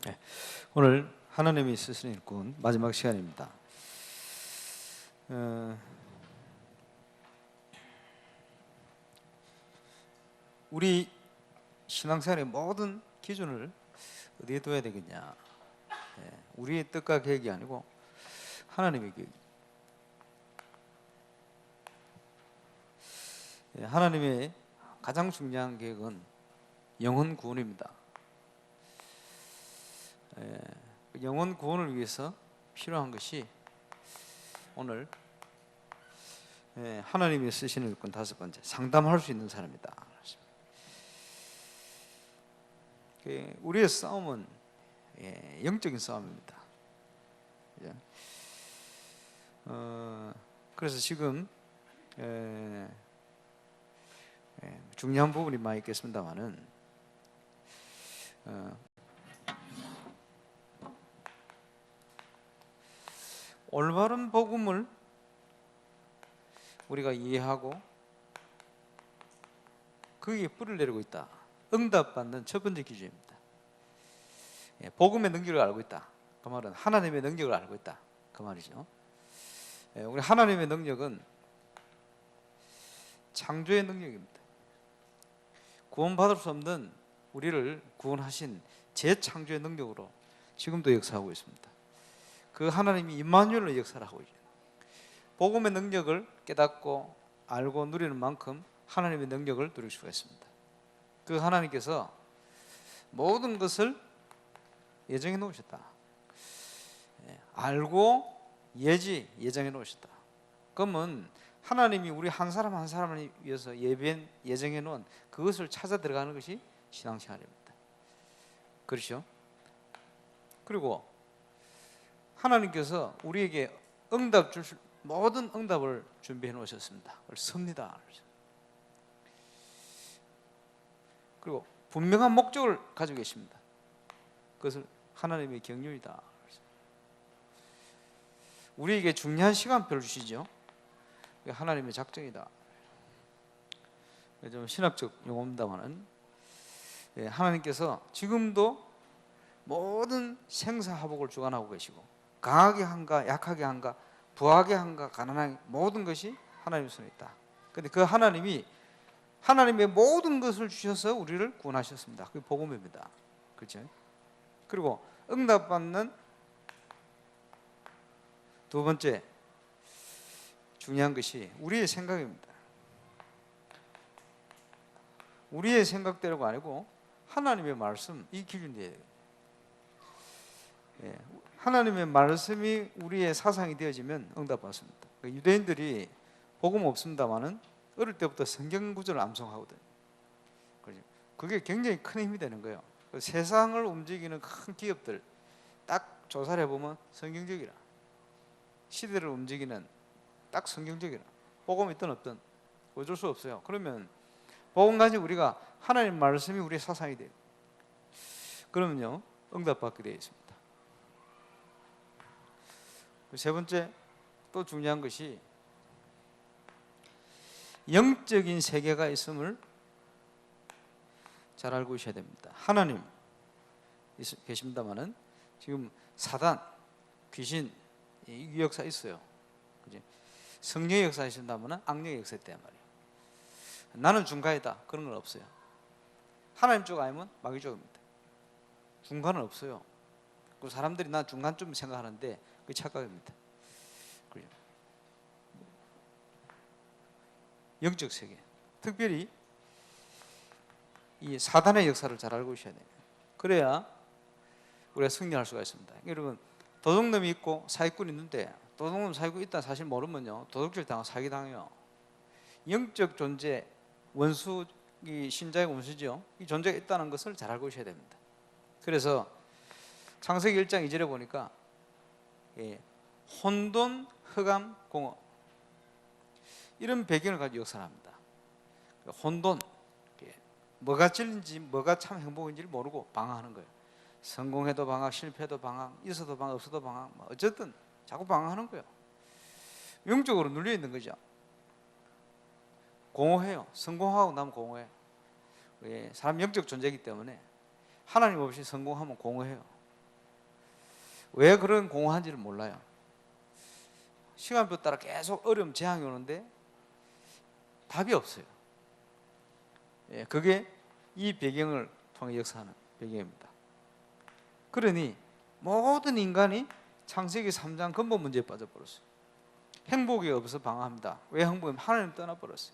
네, 오늘 하나님이 쓰시는 일꾼 마지막 시간입니다. 우리 신앙생활의 모든 기준을 어디에 둬야 되겠냐? 우리의 뜻과 계획이 아니고 하나님의 계획. 하나님의 가장 중요한 계획은 영혼 구원입니다. 영혼 구원을 위해서 필요한 것이 오늘 하나님이 쓰시는 일꾼 다섯 번째, 상담할 수 있는 사람이다. 우리의 싸움은 영적인 싸움입니다. 그래서 지금 중요한 부분이 많이 있겠습니다만은 올바른 복음을 우리가 이해하고 거기에 뿔을 내리고 있다. 응답받는 첫 번째 기준입니다. 복음의 능력을 알고 있다. 그 말은 하나님의 능력을 알고 있다. 그 말이죠. 우리 하나님의 능력은 창조의 능력입니다. 구원받을 수 없는 우리를 구원하신 재창조의 능력으로 지금도 역사하고 있습니다. 그 하나님이 임마누엘로 역사를 하고 있죠. 복음의 능력을 깨닫고 알고 누리는 만큼 하나님의 능력을 누릴 수가 있습니다. 그 하나님께서 모든 것을 예정해 놓으셨다. 알고 예정해 놓으셨다. 그러면 하나님이 우리 한 사람 한 사람을 위해서 예정해 놓은 그것을 찾아 들어가는 것이 신앙생활입니다. 그렇죠? 그리고 하나님께서 우리에게 모든 응답을 준비해 놓으셨습니다. 섭니다. 그리고 분명한 목적을 가지고 계십니다. 그것을 하나님의 경륜이다. 우리에게 중요한 시간표를 주시죠. 하나님의 작정이다. 좀 신학적 용어입니다만은 하나님께서 지금도 모든 생사화복을 주관하고 계시고 강하게 한가 약하게 한가 부하게 한가 가난하게 모든 것이 하나님의 손에 있다. 그런데 그 하나님이 하나님의 모든 것을 주셔서 우리를 구원하셨습니다. 그게 복음입니다. 그렇죠? 그리고 응답받는 두 번째 중요한 것이 우리의 생각입니다. 우리의 생각대로가 아니고 하나님의 말씀, 이 기준이 돼요. 하나님의 말씀이 우리의 사상이 되어지면 응답받습니다. 유대인들이 복음 없습니다만은 어릴 때부터 성경 구절을 암송하거든요. 그게 굉장히 큰 힘이 되는 거예요. 세상을 움직이는 큰 기업들 딱 조사를 해보면 성경적이라, 시대를 움직이는 딱 성경적이라, 복음이 있든 없든 어쩔 수 없어요. 그러면 복음 가지고 우리가 하나님 말씀이 우리의 사상이 돼요. 그러면요 응답받게 되어 있습니다. 세 번째 또 중요한 것이 영적인 세계가 있음을 잘 알고 있어야 됩니다. 하나님 계십니다만은 지금 사단, 귀신 이 역사 있어요. 그지? 성령의 역사 있다면은 악령의 역사 있단 말이에요. 나는 중간이다 그런 건 없어요. 하나님 쪽 아니면 마귀 쪽입니다. 중간은 없어요. 그 사람들이 나 중간쯤 생각하는데 그게 착각입니다. 그래요. 영적 세계, 특별히 이 사단의 역사를 잘 알고 있어야 돼요. 그래야 우리가 승리할 수가 있습니다. 여러분 도둑놈이 있고 사기꾼이 있는데 도둑놈 사기꾼 있다는 사실 모르면요 도둑질 당하고 사기당해요. 영적 존재, 원수, 이 신자의 원수죠. 이 존재가 있다는 것을 잘 알고 있어야 됩니다. 그래서 창세기 1장 2절에 보니까 혼돈, 흑암, 공허 이런 배경을 가지고 역사를 합니다. 혼돈, 뭐가 진리인지 뭐가 참 행복인지를 모르고 방황하는 거예요. 성공해도 방황, 실패해도 방황, 있어도 방황, 없어도 방황, 어쨌든 자꾸 방황하는 거예요. 영적으로 눌려 있는 거죠. 공허해요. 성공하고 나면 공허해. 사람 영적 존재이기 때문에 하나님 없이 성공하면 공허해요. 왜 그런 공허한지를 몰라요. 시간표 따라 계속 어려움, 재앙이 오는데 답이 없어요. 예, 그게 이 배경을 통해 역사하는 배경입니다. 그러니 모든 인간이 창세기 3장 근본 문제에 빠져버렸어요. 행복이 없어 방황합니다. 왜 행복이면 하나님 떠나버렸어요.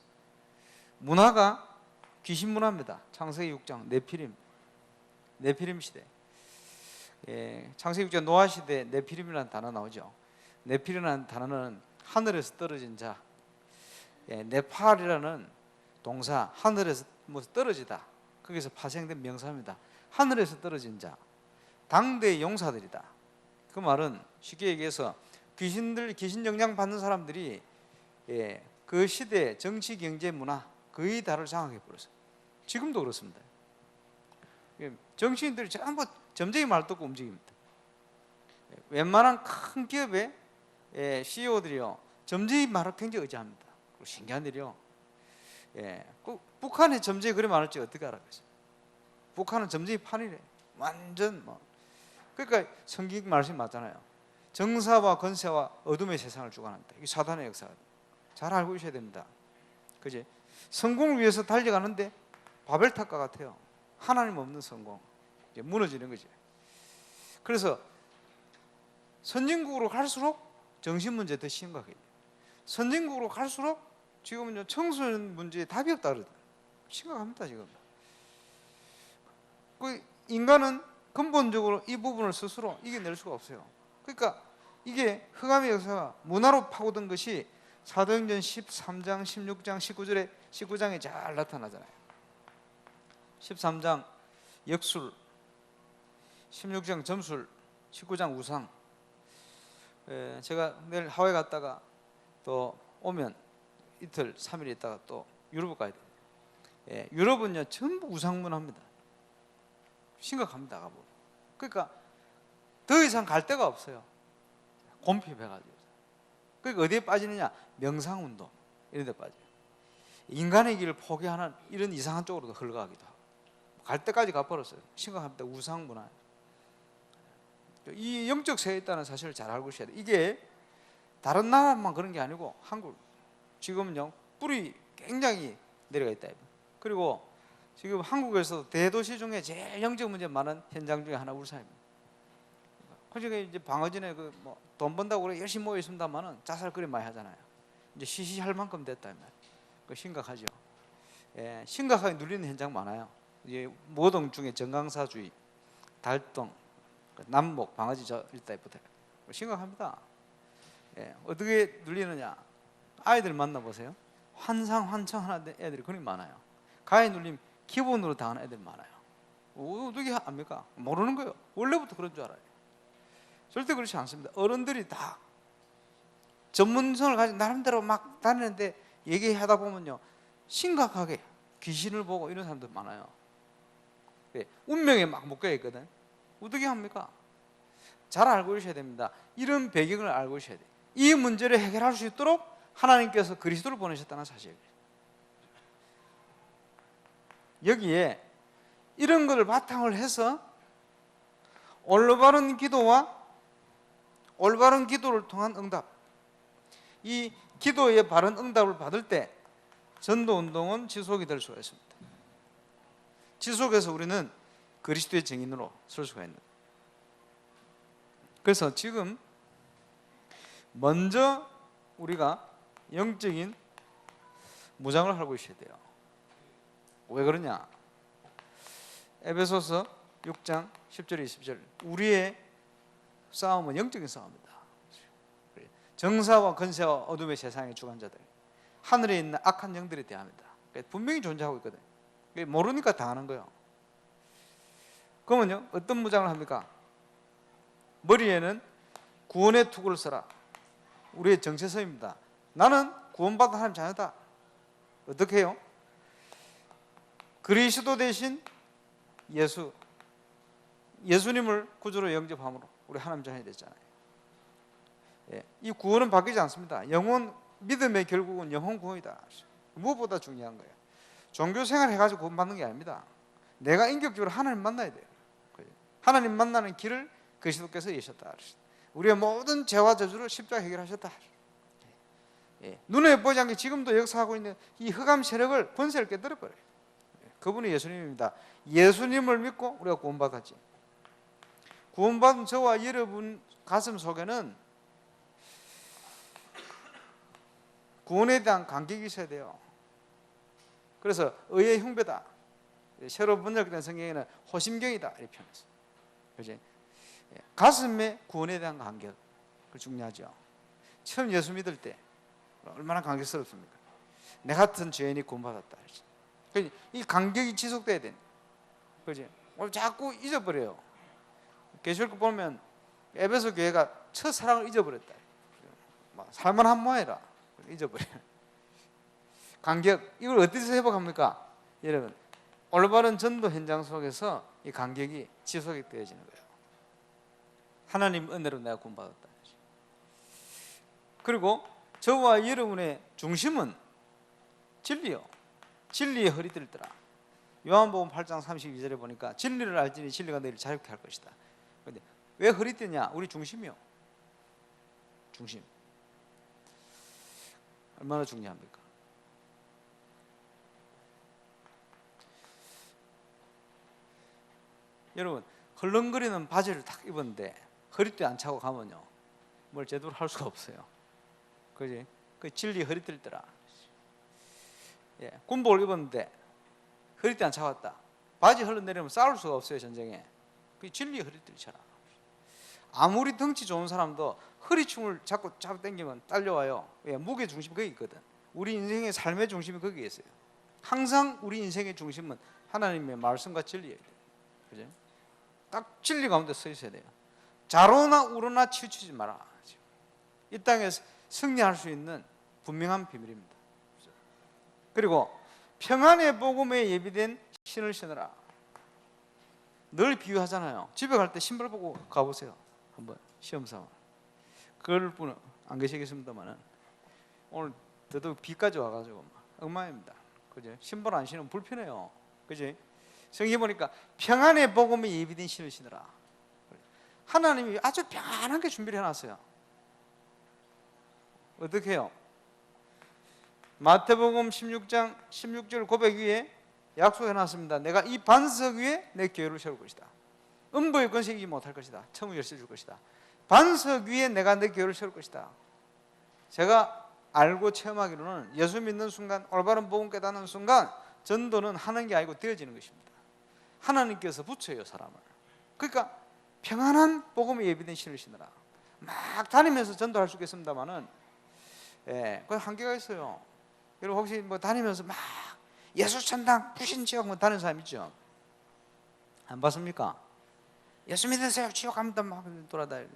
문화가 귀신 문화입니다. 창세기 6장 네피림 시대. 예, 창세기 6장 노아 시대 네피림이라는 단어 나오죠. 네피림이라는 단어는 하늘에서 떨어진 자. 예, 네팔이라는 동사, 하늘에서 뭐 떨어지다. 거기서 파생된 명사입니다. 하늘에서 떨어진 자. 당대의 용사들이다. 그 말은 쉽게 얘기해서 귀신 영향 받는 사람들이 예, 그 시대 정치, 경제, 문화 거의 다를 장악해 버렸어요. 지금도 그렇습니다. 정치인들이 전부 점쟁이 말 듣고 움직입니다. 웬만한 큰 기업의 CEO들이요 점쟁이 말을 굉장히 의지합니다. 신기한 일이요. 북한의 점쟁이 그리 많을지 어떻게 알았겠어요? 북한은 점쟁이 판이래. 완전 뭐. 그러니까 성경 말씀이 맞잖아요. 정사와 권세와 어둠의 세상을 주관한다. 이게 사단의 역사가 잘 알고 있어야 됩니다. 그지? 성공을 위해서 달려가는데 바벨탑과 같아요. 하나님 없는 성공. 이제 무너지는 거지. 그래서 선진국으로 갈수록 정신 문제 더 심각해요. 선진국으로 갈수록 지금은요 청소년 문제에 답이 없다 그러더라고요. 심각합니다 지금. 그 인간은 근본적으로 이 부분을 스스로 이겨낼 수가 없어요. 그러니까 이게 흑암의 역사가 문화로 파고든 것이 사도행전 13장, 16장, 19장에 잘 나타나잖아요. 13장 역술, 16장 점술, 19장 우상. 제가 내일 하와이 갔다가 또 오면 이틀, 3일 있다가 또 유럽을 가야 돼요. 유럽은요 전부 우상문화입니다. 심각합니다. 가보면. 그러니까 더 이상 갈 데가 없어요. 곰핍해가지고. 그러니까 어디에 빠지느냐? 명상운동 이런 데 빠져요. 인간의 길을 포기하는 이런 이상한 쪽으로도 흘러가기도 하고 갈 때까지 가버렸어요. 심각합니다. 우상문화. 이 영적 세계에 있다는 사실을 잘 알고 있어야 돼요. 이게 다른 나라만 그런 게 아니고 한국 지금은요 뿌리 굉장히 내려가 있다. 그리고 지금 한국에서 대도시 중에 제일 영적 문제 많은 현장 중에 하나 울산입니다. 그중에 이제 방어진에 그 뭐 돈 번다고 그래 열심히 모여 있습니다만은 자살 그리 많이 하잖아요. 이제 시시할 만큼 됐다 이 말. 그 심각하죠. 심각하게 눌리는 현장 많아요. 이제 모동 중에 정강사주의, 달동, 남목, 방어지 저 일대부터 심각합니다. 어떻게 눌리느냐? 아이들 만나보세요. 환청하는 애들이 그리 많아요. 가해 눌림 기본으로 당하는 애들 많아요. 어떻게 합니까? 모르는 거예요. 원래부터 그런 줄 알아요. 절대 그렇지 않습니다. 어른들이 다 전문성을 가지고 나름대로 막 다니는데 얘기하다 보면요 심각하게 귀신을 보고 이런 사람들 많아요. 운명에 막 묶여 있거든. 어떻게 합니까? 잘 알고 있어야 됩니다. 이런 배경을 알고 있어야 돼요. 이 문제를 해결할 수 있도록 하나님께서 그리스도를 보내셨다는 사실이에요. 여기에 이런 것을 바탕을 해서 올바른 기도와 올바른 기도를 통한 응답, 이 기도의 바른 응답을 받을 때 전도운동은 지속이 될 수가 있습니다. 지속해서 우리는 그리스도의 증인으로 설 수가 있는. 그래서 지금 먼저 우리가 영적인 무장을 하고 있어야 돼요. 왜 그러냐? 에베소서 6장 10절 20절 우리의 싸움은 영적인 싸움이다. 정사와 권세와 어둠의 세상의 주관자들, 하늘에 있는 악한 영들에 대합니다. 분명히 존재하고 있거든. 모르니까 당하는 거예요. 그러면요 어떤 무장을 합니까? 머리에는 구원의 투구를 써라. 우리의 정체성입니다. 나는 구원받은 하나님 자녀다. 어떻게 해요? 그리스도 대신 예수님을 구주로 영접함으로 우리 하나님 자녀이 됐잖아요. 이 구원은 바뀌지 않습니다. 영혼 믿음의 결국은 영혼 구원이다. 무엇보다 중요한 거예요. 종교 생활 해가지고 구원받는 게 아닙니다. 내가 인격적으로 하나님 만나야 돼요. 하나님 만나는 길을 그리스도께서 이셨다. 우리의 모든 죄와 저주를 십자가 해결하셨다. 예. 눈에 보이지 않게 지금도 역사하고 있는 이 흑암 세력을 권세를 깨뜨려버려요. 그분이 예수님입니다. 예수님을 믿고 우리가 구원받았지. 구원받은 저와 여러분 가슴 속에는 구원에 대한 감격이 있어야 돼요. 그래서 의의 흉배다. 새로 번역된 성경에는 호심경이다 이렇게 표현했어요. 그렇지? 가슴에 구원에 대한 감격, 그 중요하죠. 처음 예수 믿을 때 얼마나 감격스럽습니까? 내 같은 죄인이 구원받았다. 이 감격이 지속돼야 돼. 그렇지? 자꾸 잊어버려요. 계시록 보면 에베소 교회가 첫 사랑을 잊어버렸다. 살만한 모해라. 잊어버려요. 감격, 이걸 어디서 회복합니까? 여러분, 올바른 전도 현장 속에서 이 감격이 지속이 되어지는 거예요. 하나님 은혜로 내가 구원받았다. 그리고 저와 여러분의 중심은 진리요. 진리의 허리띠를 뜨라. 요한복음 8장 32절에 보니까 진리를 알지니 진리가 너희를 자유케 할 것이다. 그런데 왜 허리띠냐? 우리 중심이요. 중심. 얼마나 중요합니까? 여러분, 헐렁거리는 바지를 딱 입었는데 허리띠 안 차고 가면요, 뭘 제대로 할 수가 없어요. 그지? 그 진리 허리띠를 뜨라. 예, 군복을 입었는데 허리띠 안 차고 왔다. 바지 흘러내리면 싸울 수가 없어요, 전쟁에. 그 진리 허리띠를 차라. 아무리 덩치 좋은 사람도 허리춤을 자꾸 당기면 딸려와요. 예, 무게 중심이 거기 있거든. 우리 인생의 삶의 중심이 거기에 있어요. 항상 우리 인생의 중심은 하나님의 말씀과 진리예요. 그죠? 딱 진리 가운데 서 있어야 돼요. 좌로나 우로나 치우치지 마라. 이 땅에서 승리할 수 있는 분명한 비밀입니다. 그리고 평안의 복음에 예비된 신을 신으라. 늘 비유하잖아요. 집에 갈 때 신발 보고 가보세요. 한번 시험삼아. 그럴 분은 안 계시겠습니다만은 오늘 더더욱 비까지 와가지고 엉망입니다. 그죠? 신발 안 신으면 불편해요. 그지? 성경에 보니까 평안의 복음에 예비된 신을 신으라. 하나님이 아주 평안하게 준비를 해놨어요. 어떻게 해요? 마태복음 16장 16절 고백 위에 약속해놨습니다. 내가 이 반석 위에 내 교회를 세울 것이다. 음부의 권세이지 못할 것이다. 천국 열쇠 줄 것이다. 반석 위에 내가 내 교회를 세울 것이다. 제가 알고 체험하기로는 예수 믿는 순간, 올바른 복음 깨닫는 순간 전도는 하는 게 아니고 되어지는 것입니다. 하나님께서 붙여요, 사람을. 그러니까 평안한 복음에 예비된 신을 신으라. 막 다니면서 전도할 수 있겠습니다만은, 예, 그 한계가 있어요. 여러분 혹시 뭐 다니면서 막 예수 천당 부신 지역 뭐 다니는 사람 있죠? 안 봤습니까? 예수 믿으세요, 지옥 갑니다 막 돌아다니고.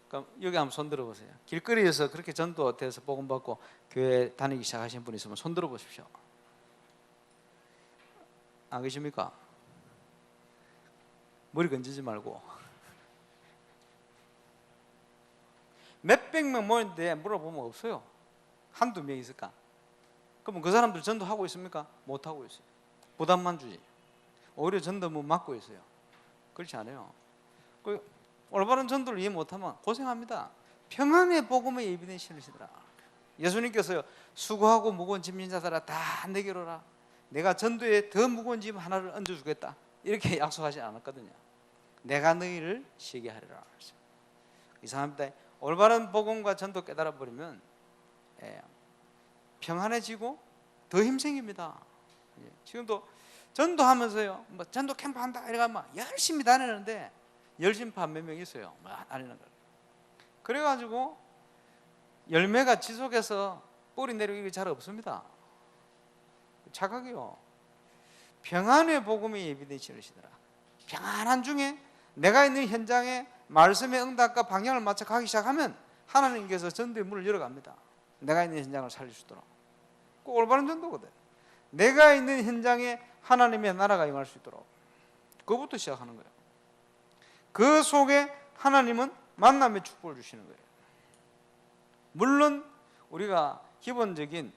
그럼 여기 한번 손 들어보세요. 길거리에서 그렇게 전도돼서 복음 받고 교회 다니기 시작하신 분이 있으면 손 들어보십시오. 안 계십니까? 머리 건지지 말고. 몇백 명 모였는데 물어보면 없어요. 한두 명 있을까? 그러면 그 사람들 전도하고 있습니까? 못하고 있어요. 부담만 주지. 오히려 전도 못 맡고 있어요. 그렇지 않아요. 올바른 전도를 이해 못하면 고생합니다. 평안의 복음에 예비된 신을 신으라. 예수님께서요, 수고하고 무거운 짐진 자들아 다 내게로 오라. 내가 전도에 더 무거운 짐 하나를 얹어주겠다. 이렇게 약속하지 않았거든요. 내가 너희를 쉬게 하리라. 이상합니다. 올바른 복음과 전도 깨달아버리면 평안해지고 더 힘생깁니다. 지금도 전도하면서요, 뭐 전도 캠프 한다 이래가 막 열심히 다니는데 열심파 몇 명 있어요. 막 다니는 거. 그래가지고 열매가 지속해서 뿌리 내리기 잘 없습니다. 착각이요. 평안의 복음이 예비된 신을 신으라. 평안한 중에 내가 있는 현장에 말씀의 응답과 방향을 맞춰 가기 시작하면 하나님께서 전도의 문을 열어갑니다. 내가 있는 현장을 살릴 수 있도록. 꼭 올바른 전도거든. 내가 있는 현장에 하나님의 나라가 임할 수 있도록. 그것부터 시작하는 거예요. 그 속에 하나님은 만남의 축복을 주시는 거예요. 물론 우리가 기본적인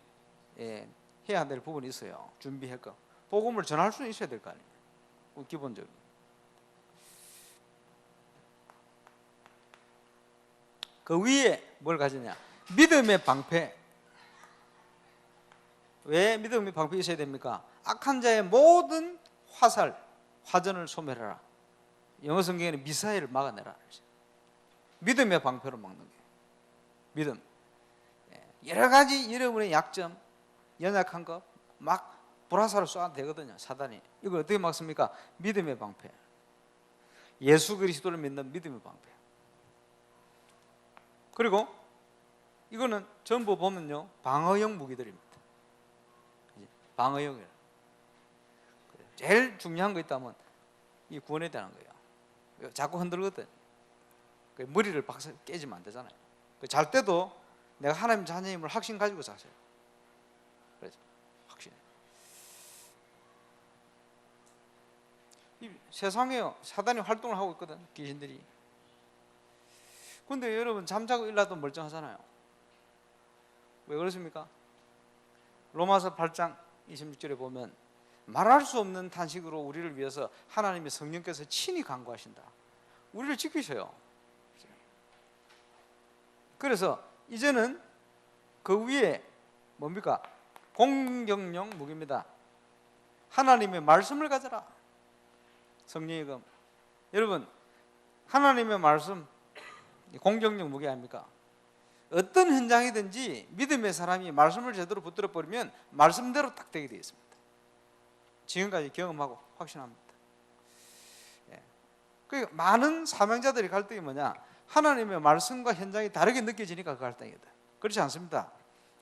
해야 될 부분이 있어요. 준비할 거. 복음을 전할 수는 있어야 될 거 아니에요. 기본적으로. 그 위에 뭘 가지냐? 믿음의 방패. 왜 믿음의 방패가 있어야 됩니까? 악한 자의 모든 화전을 소멸해라. 영어 성경에는 미사일을 막아내라. 믿음의 방패로 막는 거예요. 믿음. 여러 가지 여러분의 약점, 연약한 거 막 불화살을 쏘아도 되거든요. 사단이. 이걸 어떻게 막습니까? 믿음의 방패. 예수 그리스도를 믿는 믿음의 방패. 그리고 이거는 전부 보면요, 방어용 무기들입니다. 방어용이에요. 제일 중요한 거 있다면 이 구원에 대한 거예요. 자꾸 흔들거든. 머리를 박살 깨지면 안 되잖아요. 잘 때도 내가 하나님 자녀임을 확신 가지고 자세요. 그렇죠? 확신. 이 세상에 사단이 활동을 하고 있거든, 귀신들이. 근데 여러분 잠자고 일어나도 멀쩡하잖아요. 왜 그렇습니까? 로마서 8장 26절에 보면 말할 수 없는 탄식으로 우리를 위해서 하나님의 성령께서 친히 간구하신다. 우리를 지키셔요. 그래서 이제는 그 위에 뭡니까? 공격용 무기입니다. 하나님의 말씀을 가져라. 성령의 검. 여러분, 하나님의 말씀 공격용 무기 아닙니까? 어떤 현장이든지 믿음의 사람이 말씀을 제대로 붙들어 버리면 말씀대로 딱 되게 되어 있습니다. 지금까지 경험하고 확신합니다. 그 많은 사명자들이 갈등이 뭐냐? 하나님의 말씀과 현장이 다르게 느껴지니까 그 갈등이다. 그렇지 않습니다.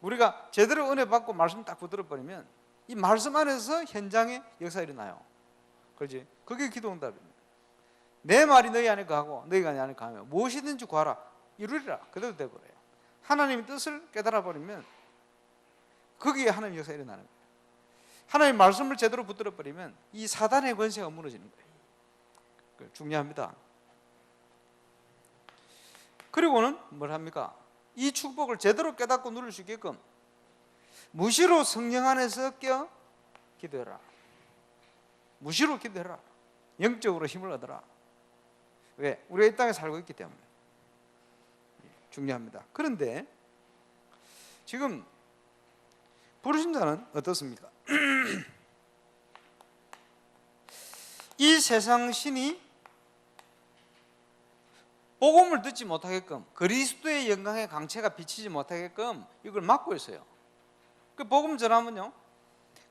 우리가 제대로 은혜 받고 말씀 딱 붙들어 버리면 이 말씀 안에서 현장의 역사가 일어나요. 그렇지? 그게 기도 응답입니다. 내 말이 너희 안에 거하고 너희가 내 안에 거하며 무엇이든지 구하라 이루리라. 그대로 되어버려요. 하나님의 뜻을 깨달아 버리면 거기에 하나님의 역사가 일어나는 거예요. 하나님의 말씀을 제대로 붙들어 버리면 이 사단의 권세가 무너지는 거예요. 중요합니다. 그리고는 뭘 합니까? 이 축복을 제대로 깨닫고 누릴 수 있게끔 무시로 성령 안에서 껴 기도해라. 무시로 기도해라. 영적으로 힘을 얻어라. 왜? 우리가 이 땅에 살고 있기 때문에. 중요합니다. 그런데 지금 부르신 자는 어떻습니까? 이 세상 신이 복음을 듣지 못하게끔 그리스도의 영광의 강체가 비치지 못하게끔 이걸 막고 있어요. 그 복음 전하면요,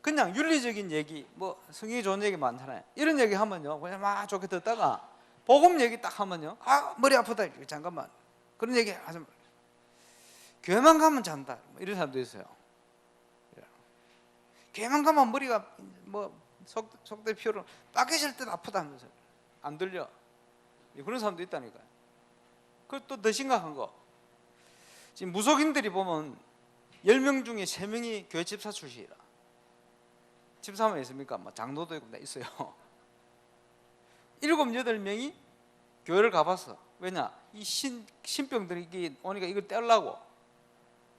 그냥 윤리적인 얘기, 뭐 성경이 좋은 얘기 많잖아요. 이런 얘기 하면요, 그냥 막 좋게 듣다가 복음 얘기 딱 하면요, 아 머리 아프다, 잠깐만 그런 얘기 하지 마. 교회만 가면 잔다, 이런 사람도 있어요. 교회만 가면 머리가 뭐 속대 피우러 빠개질 듯 아프다면서 안 들려. 그런 사람도 있다니까요. 그것도 더 심각한 거, 지금 무속인들이 보면 10명 중에 3명이 교회 집사 출신이라. 집사만 있습니까? 뭐 장로도 있고 다 있어요. 7, 8명이 교회를 가봤어. 왜냐? 이 신병들이 오니까 이걸 떼려고.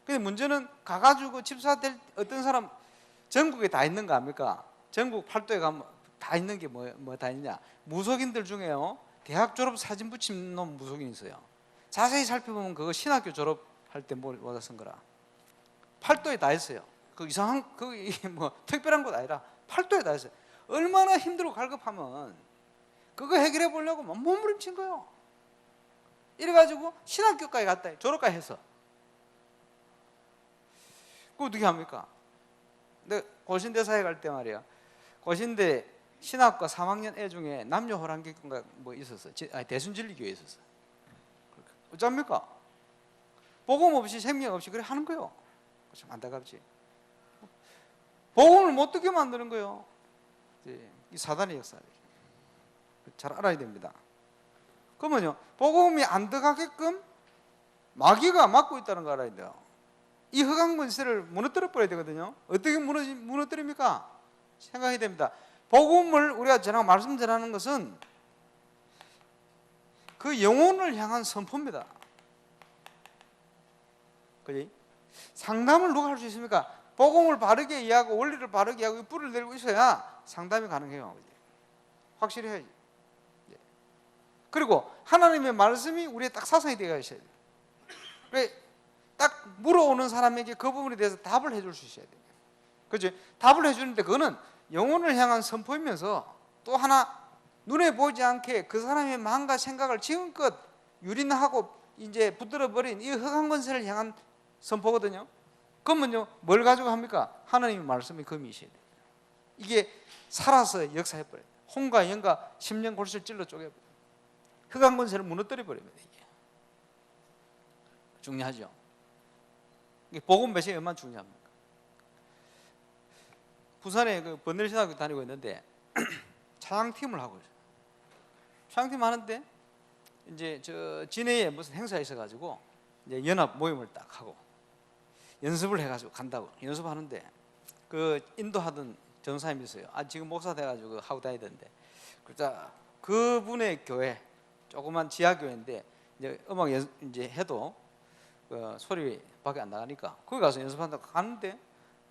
근데 문제는 가가지고 집사 될 어떤 사람 전국에 다 있는 거 아닙니까? 전국 팔도에 가면 다 있는 게 뭐 다 있냐? 무속인들 중에요, 대학 졸업 사진 붙인 놈 무속인 있어요. 자세히 살펴보면 그거 신학교 졸업할 때 뭐다 쓴 거라. 팔도에 다 있어요. 그 이상한 이게 뭐 특별한 것 아니라 팔도에 다 있어요. 얼마나 힘들고 갈급하면 그거 해결해 보려고 몸부림친 거예요. 이래가지고 신학교까지 갔다 졸업까지 했어. 그거 어떻게 합니까? 근데 고신대 사회 갈 때 말이야, 고신대 신학과 3학년 애 중에 남녀 호랑기인가 뭐 있었어. 대순진리교에 있었어. 어쩝니까? 복음 없이 생명 없이 그래 하는 거요. 참 안타깝지. 복음을 못 듣게 만드는 거예요. 이 사단의 역사 잘 알아야 됩니다. 그러면요, 복음이 안 들어가게끔 마귀가 막고 있다는 거 알아야 돼요. 이 흑암 권세를 무너뜨려 버려야 되거든요. 어떻게 무너뜨립니까? 생각해야 됩니다. 복음을 우리가 말씀 전하는 것은 그 영혼을 향한 선포입니다. 그지? 상담을 누가 할 수 있습니까? 복음을 바르게 이해하고 원리를 바르게 이해하고 뿔을 내리고 있어야 상담이 가능해요. 그지? 확실히 해야지. 그리고 하나님의 말씀이 우리의 딱 사상이 되어야 돼요. 딱 물어오는 사람에게 그 부분에 대해서 답을 해줄 수 있어야 돼요. 그죠? 답을 해주는데 그거는 영혼을 향한 선포이면서 또 하나 눈에 보이지 않게 그 사람의 마음과 생각을 지금껏 유린하고 이제 붙들어 버린 이 흑암 권세를 향한 선포거든요. 그러면요 뭘 가지고 합니까? 하나님의 말씀이 금이셔야 돼요. 이게 살아서 역사해버려요. 혼과 영과 심령 골수를 찔러 쪼개버려요. 흑암 권세를 무너뜨려 버립니다. 이게 중요하죠. 이게 복음 배신이 얼마나 중요합니까? 부산에 그 번들신학교 다니고 있는데 차장팀을 하고 있어요. 차장팀 하는데 이제 저 진해에 무슨 행사가 있어가지고 이제 연합 모임을 딱 하고 연습을 해가지고 간다고 연습하는데 그 인도하던 전사님이 있어요. 아 지금 목사 돼가지고 하고 다니던데 그러자 그분의 교회 조그만 지하 교회인데 이제 음악 이제 해도 그 소리밖에 안 나가니까 거기 가서 연습한다고 가는데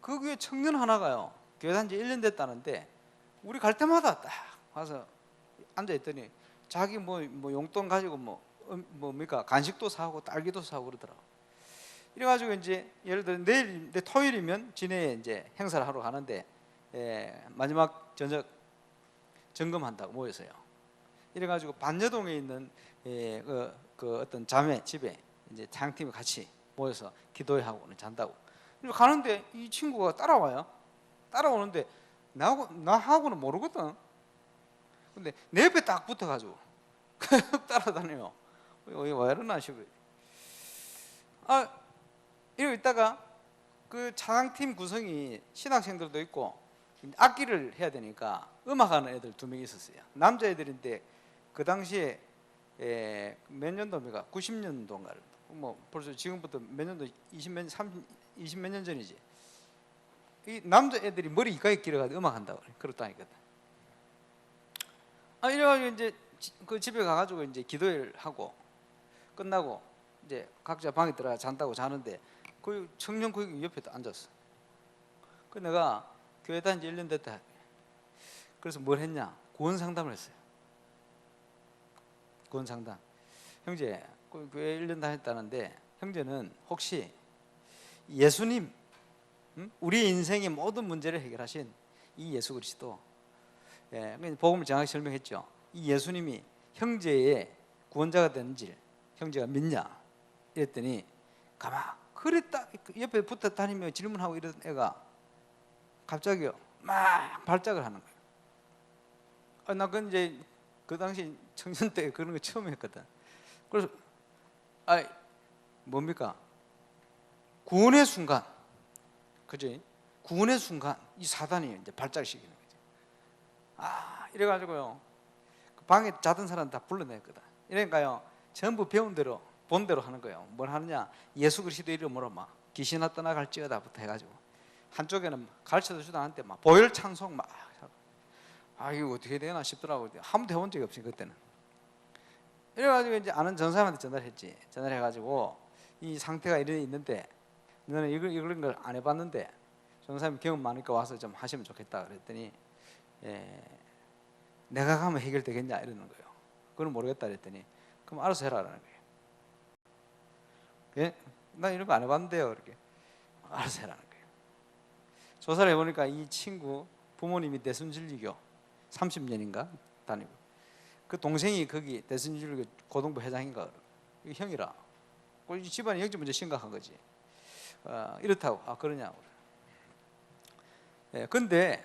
그 교회 청년 하나가요. 교회 다닌 지 1년 됐다는데 우리 갈 때마다 딱 와서 앉아 있더니 자기 뭐 용돈 가지고 뭡니까 간식도 사고 딸기도 사고 그러더라고. 이래가지고 이제 예를 들어 내일 토요일이면 진해에 이제 행사를 하러 가는데 마지막 저녁 점검한다고 모여서요. 이래가지고 반여동에 있는 그 어떤 자매 집에 이제 장팀이 같이 모여서 기도회하고는 잔다고. 가는데 이 친구가 따라와요. 따라오는데 나하고는 모르거든. 근데 내 옆에 딱 붙어가지고 따라다녀요. 왜 이러나 싶어요. 이러고 있다가 그 찬양팀 구성이 신학생들도 있고 악기를 해야 되니까 음악하는 애들 2명 있었어요. 남자애들인데 그 당시에 몇 년도입니까? 90년도인가. 뭐 벌써 지금부터 몇 년도 20몇 년 전이지. 이 남자애들이 머리 이까지 길어가지고 음악한다고 그렇다니까. 이래가지고 이제 그 집에 가가지고 이제 기도를 하고 끝나고 이제 각자 방에 들어가 잔다고 자는데 그 청년 거기 옆에 앉았어. 그 내가 교회 다닌 지 1년 됐다. 그래서 뭘 했냐? 구원 상담을 했어요. 구원 상담. 형제, 그 교회 1년 다녔다는데 형제는 혹시 예수님, 우리 인생의 모든 문제를 해결하신 이 예수 그리스도, 복음을 정확히 설명했죠. 이 예수님이 형제의 구원자가 되는지 형제가 믿냐? 이랬더니 가만 그랬다 옆에 붙어 다니며 질문하고 이런 애가 갑자기 막 발작을 하는 거예요. 나 그 이제 그 당시 청년 때 그런 거 처음 했거든. 그래서 뭡니까? 구원의 순간, 그지? 구원의 순간 이 사단이 이제 발작시키는 거죠. 이래가지고요 그 방에 자던 사람 다 불러냈거든. 이러니까요 전부 배운 대로 본 대로 하는 거예요. 뭘 하느냐? 예수 그리스도 이름으로 막 귀신아 떠나갈지어다부터 해가지고 한쪽에는 가르쳐도 주도 않는데 막 보혈 찬송 막 이거 어떻게 되나 싶더라고. 한 번도 해본 적이 없지 그때는. 이래가지고 이제 아는 전사님한테 전화를 했지. 전화를 해가지고 이 상태가 이래 있는데 너는 이런 걸 안 해봤는데 전사님 경험 많으니까 와서 좀 하시면 좋겠다 그랬더니 내가 가면 해결되겠냐 이러는 거예요. 그건 모르겠다 그랬더니 그럼 알아서 해라라는 거예요. 나 이런 거 안 해봤는데요. 이렇게 알아서 해라는 거예요. 조사를 해보니까 이 친구 부모님이 대순진리교 30년인가 다니고 그 동생이 거기 대순진리교 고등부 회장인가 형이라. 그 집안이 영적 문제 심각한 거지. 이렇다고 그러냐고. 근데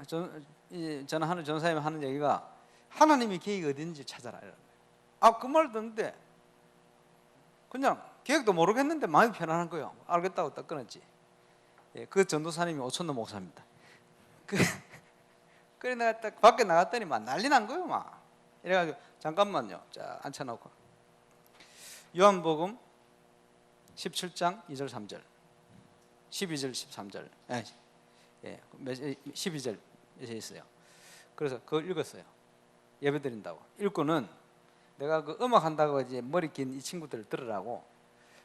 저는 하는 전사님이 하는 얘기가 하나님의 계획이 어딘지 찾아라 이러는 거예요. 그 말 듣는데 그냥 계획도 모르겠는데 마음이 편안한 거예요. 알겠다고 딱 끊었지. 그 전도사님이 오천도 목사입니다. 그래 내가 딱 밖에 나갔더니 막 난리 난 거예요. 막 이래가지고 잠깐만요. 자 앉혀놓고 요한복음 17장 2절 3절 12절 13절 12절에 있어요. 그래서 그걸 읽었어요. 예배 드린다고 읽고는 내가 그 음악 한다고 이제 머리 긴 이 친구들을 들으라고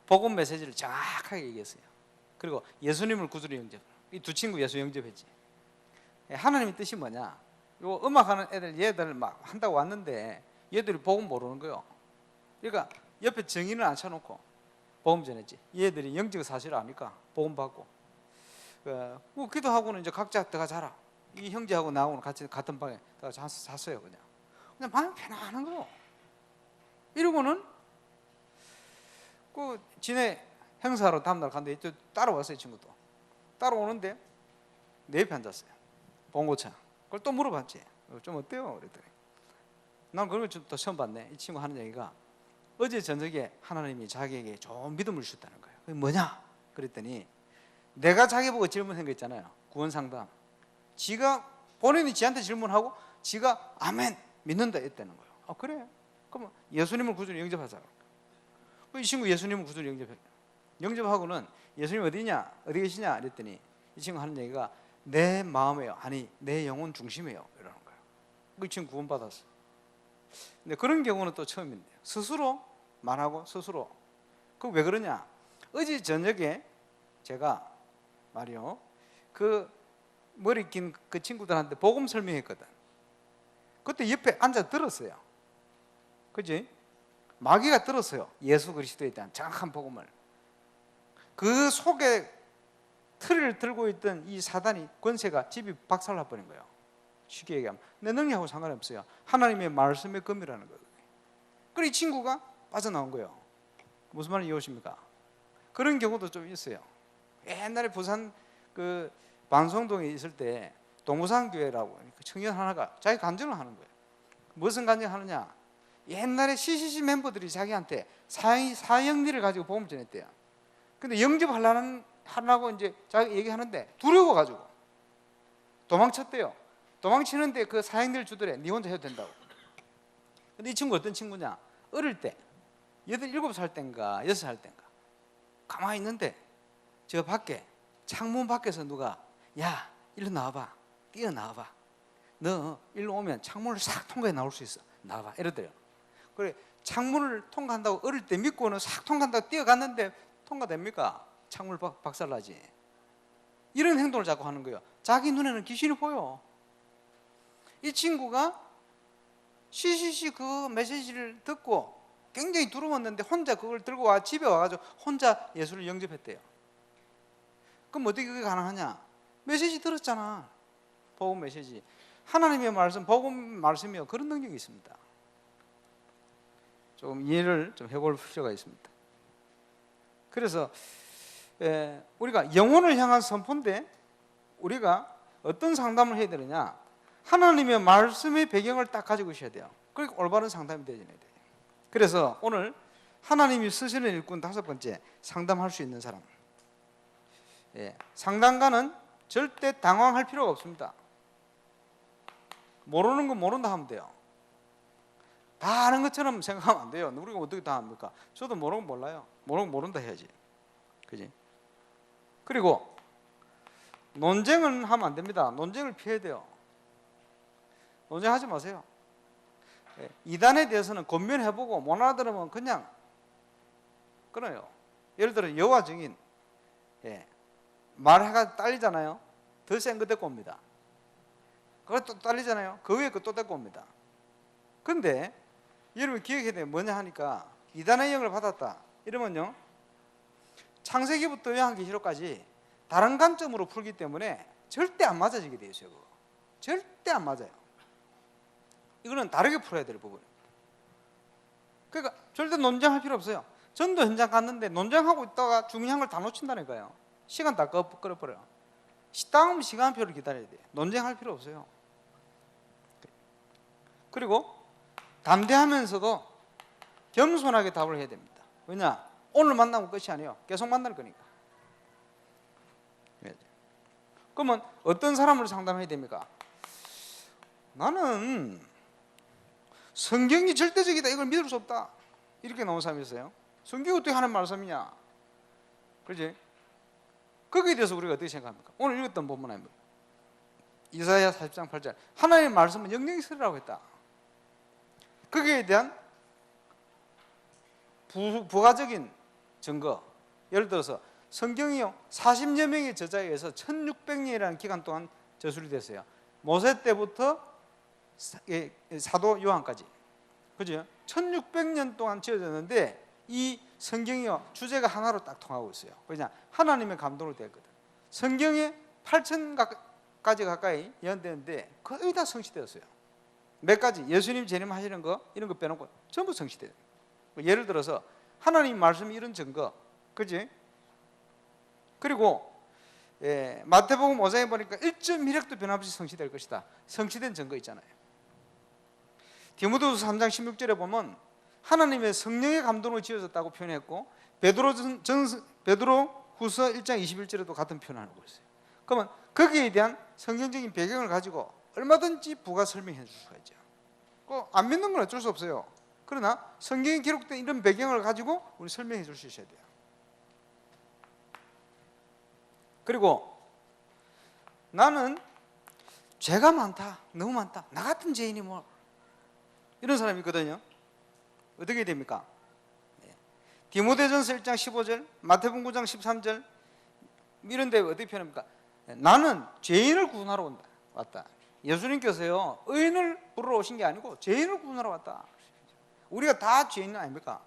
복음 메시지를 정확하게 얘기했어요. 그리고 예수님을 구주로 영접. 이 두 친구 예수 영접했지. 하나님의 뜻이 뭐냐? 요 음악하는 얘들 막 한다고 왔는데 얘들이 복음 모르는 거요. 그러니까 옆에 정인을 앉혀놓고 복음 전했지. 얘들이 영적 사실을 아니까 복음 받고 뭐 기도하고는 이제 각자 들어가 자라. 이 형제하고 나하고는 같이 같은 방에 들어가 잤어요. 그냥 마음 편안한 거. 이러고는 그 지네 행사로 다음날 갔는데 또 따라왔어요. 이 친구도 따라오는데 내 옆에 앉았어요. 봉고차. 그걸 또 물어봤지. 좀 어때요? 그랬더니 난 그런 걸 또 처음 봤네. 이 친구 하는 얘기가 어제 저녁에 하나님이 자기에게 좋은 믿음을 주셨다는 거예요. 그게 뭐냐? 그랬더니 내가 자기 보고 질문한 거 있잖아요. 구원 상담. 지가 본인이 지한테 질문하고 지가 아멘 믿는다 했다는 거예요. 아 그래? 그러면 예수님을 구주로 영접하자. 이 친구 예수님을 구주로 영접해요. 영접하고는 예수님 어디냐? 어디 계시냐? 그랬더니 이 친구 하는 얘기가 내 마음이에요. 아니 내 영혼 중심이에요. 이러는 거예요. 그 친구 구원받았어. 근데 그런 경우는 또 처음인데요. 스스로 말하고 스스로. 그 왜 그러냐? 어제 저녁에 제가 말이요. 그 머리 긴 그 친구들한테 복음 설명했거든. 그때 옆에 앉아 들었어요. 그지? 마귀가 들었어요. 예수 그리스도에 대한 정확한 복음을. 그 속에 틀을 들고 있던 이 사단이 권세가 집이 박살나 버린 거예요. 쉽게 얘기하면 내 능력하고 상관이 없어요. 하나님의 말씀의 검이라는 거예요. 그래서 이 친구가 빠져나온 거예요. 무슨 말인지 이해오십니까? 그런 경우도 좀 있어요. 옛날에 부산 그 반송동에 있을 때 동부산교회라고 청년 하나가 자기 간증을 하는 거예요. 무슨 간증을 하느냐? 옛날에 CCC 멤버들이 자기한테 사형리를 가지고 복음 전했대요. 근데 영접하려고 이제 자기 얘기하는데 두려워가지고 도망쳤대요. 도망치는데 그 사형리를 주더래. 네 혼자 해도 된다고. 근데 이 친구 어떤 친구냐? 어릴 때 7살 땐가 6살 땐가 가만히 있는데 저 밖에 창문 밖에서 누가 야 일로 나와봐. 뛰어나와봐. 너 일로 오면 창문을 싹 통과해 나올 수 있어. 나와봐. 이러더래요. 그래 창문을 통과한다고 어릴 때 믿고는 싹 통과한다고 뛰어갔는데 통과됩니까? 창문을 박살나지. 이런 행동을 자꾸 하는 거예요. 자기 눈에는 귀신이 보여. 이 친구가 CCC 그 메시지를 듣고 굉장히 두려웠는데 혼자 그걸 들고 와 집에 와가지고 혼자 예수를 영접했대요. 그럼 어떻게 그게 가능하냐? 메시지 들었잖아. 복음 메시지. 하나님의 말씀, 복음 말씀이요. 그런 능력이 있습니다. 조금 이해를 좀 해볼 필요가 있습니다. 그래서 우리가 영혼을 향한 선포인데 우리가 어떤 상담을 해야 되느냐? 하나님의 말씀의 배경을 딱 가지고 있어야 돼요. 그러니까 올바른 상담이 되어야 돼요. 그래서 오늘 하나님이 쓰시는 일꾼 5번째, 상담할 수 있는 사람. 상담가는 절대 당황할 필요가 없습니다. 모르는 건 모른다 하면 돼요. 다 아는 것처럼 생각하면 안 돼요. 우리가 어떻게 다 합니까? 저도 모르는 건 몰라요. 모르는 건 모른다 해야지. 그지? 그리고 논쟁은 하면 안 됩니다. 논쟁을 피해야 돼요. 논쟁하지 마세요. 이단에 대해서는 권면해보고 못 알아들으면 그냥 끊어요. 예를 들어 여호와 증인 말해가 딸리잖아요. 더 센 거 데리고 옵니다. 그것도 딸리잖아요. 그 위에 거 또 데리고 옵니다. 근데 여러분 기억해야 돼요. 뭐냐 하니까 이단의 영을 받았다 이러면요 창세기부터 요한계시록까지 다른 관점으로 풀기 때문에 절대 안 맞아지게 돼 있어요. 그거. 절대 안 맞아요. 이거는 다르게 풀어야 될 부분입니다. 그러니까 절대 논쟁할 필요 없어요. 전도 현장 갔는데 논쟁하고 있다가 중요한 걸 다 놓친다니까요. 시간 다 끌어버려요. 다음 시간표를 기다려야 돼요. 논쟁할 필요 없어요. 그리고 담대하면서도 겸손하게 답을 해야 됩니다. 왜냐? 오늘 만나면 끝이 아니에요. 계속 만날 거니까. 그러면 어떤 사람을 상담해야 됩니까? 나는 성경이 절대적이다. 이걸 믿을 수 없다. 이렇게 나온 사람이 있어요. 성경이 어떻게 하는 말씀이냐? 그렇지? 거기에 대해서 우리가 어떻게 생각합니까? 오늘 읽었던 본문 아닙니까? 이사야 40장 8절 하나님의 말씀은 영영이 쓰리라고 했다. 거기에 대한 부가적인 증거, 예를 들어서 성경이요 40여 명의 저자에 의해서 1600년이라는 기간 동안 저술이 됐어요. 모세 때부터 사도 요한까지. 그죠? 1600년 동안 지어졌는데 이 성경이요 주제가 하나로 딱 통하고 있어요. 그냥 하나님의 감동으로 되었거든. 성경에 8,000가지 가까이 예언되는데 거의 다 성취되었어요. 몇 가지 예수님 재림하시는 거 이런 거 빼놓고 전부 성취돼요. 예를 들어서 하나님 말씀이 이런 증거, 그지? 그리고 마태복음 5장에 보니까 1.1획도 변함없이 성취될 것이다. 성취된 증거 있잖아요. 디모데후서 3장 16절에 보면 하나님의 성령의 감동으로 지어졌다고 표현했고 베드로후서 1장 21절에도 같은 표현을 하고 있어요. 그러면 거기에 대한 성경적인 배경을 가지고 얼마든지 부가 설명해 줄 수가 있죠. 안 믿는 건 어쩔 수 없어요. 그러나 성경에 기록된 이런 배경을 가지고 우리 설명해 줄 수 있어야 돼요. 그리고 나는 죄가 많다, 너무 많다, 나 같은 죄인이 뭐 이런 사람이 있거든요. 어떻게 됩니까? 디모데전서 1장 15절, 마태복음 9장 13절 이런 데 어떻게 표현합니까? 나는 죄인을 구원하러 왔다. 예수님께서요 의인을 부르러 오신 게 아니고 죄인을 구원하러 왔다. 우리가 다 죄인 아닙니까?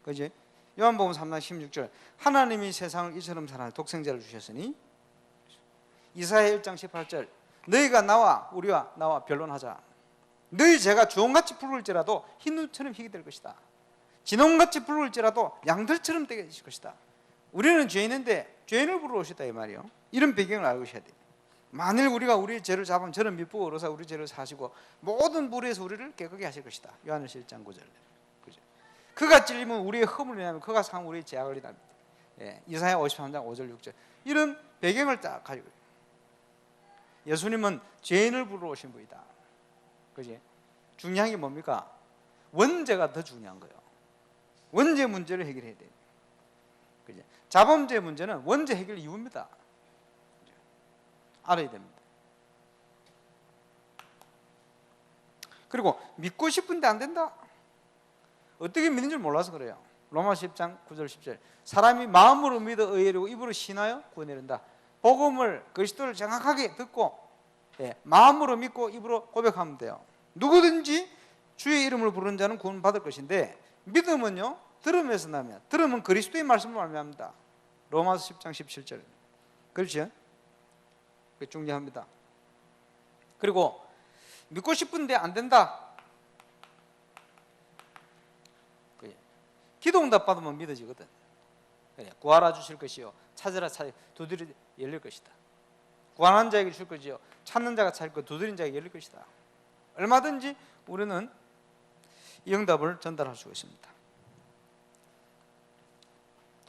그지? 요한복음 3장 16절 하나님이 세상을 이처럼 사랑하여 독생자를 주셨으니 이사야 1장 18절 너희가 우리와 나와 변론하자. 너희 죄가 주홍같이 붉을지라도 흰 눈처럼 희게 될 것이다. 진홍같이 붉을지라도 양털처럼 되게 되실 것이다. 우리는 죄인인데 죄인을 부르러 오셨다 이 말이에요. 이런 배경을 알고 계셔야 돼요. 만일 우리가 우리의 죄를 잡으면 저는 밑보고 어로사 우리 죄를 사시고 모든 불의에서 우리를 깨끗게 하실 것이다. 요한일서 1장 9절. 그죠? 그가 찔리면 우리의 허물을 내면 그가 상하면 우리의 죄악을 이답니다. 이사야 53장 5절 6절 이런 배경을 딱 가지고 예수님은 죄인을 부르러 오신 분이다. 그지? 중요한 게 뭡니까? 원죄가 더 중요한 거예요. 원죄 문제를 해결해야 돼요. 그지? 자범죄 문제는 원죄 해결 이유입니다. 알아야 됩니다. 그리고 믿고 싶은데 안 된다. 어떻게 믿는 줄 몰라서 그래요. 로마서 10장 9절 10절 사람이 마음으로 믿어 의뢰하고 입으로 신하여 구원에 이른다. 복음을 그리스도를 정확하게 듣고 마음으로 믿고 입으로 고백하면 돼요. 누구든지 주의 이름을 부르는 자는 구원받을 것인데 믿음은요 들음에서 나면 들음은 그리스도의 말씀을 말미암다. 로마서 10장 17절 그렇죠? 중요합니다. 그리고 믿고 싶은데 안 된다. 기도 응답 받으면 믿어지거든. 구하라 주실 것이요 찾으라 두드려 열릴 것이다. 구하는 자에게 줄 것이요 찾는 자가 찾을 것 두드린 자에게 열릴 것이다. 얼마든지 우리는 이 응답을 전달할 수가 있습니다.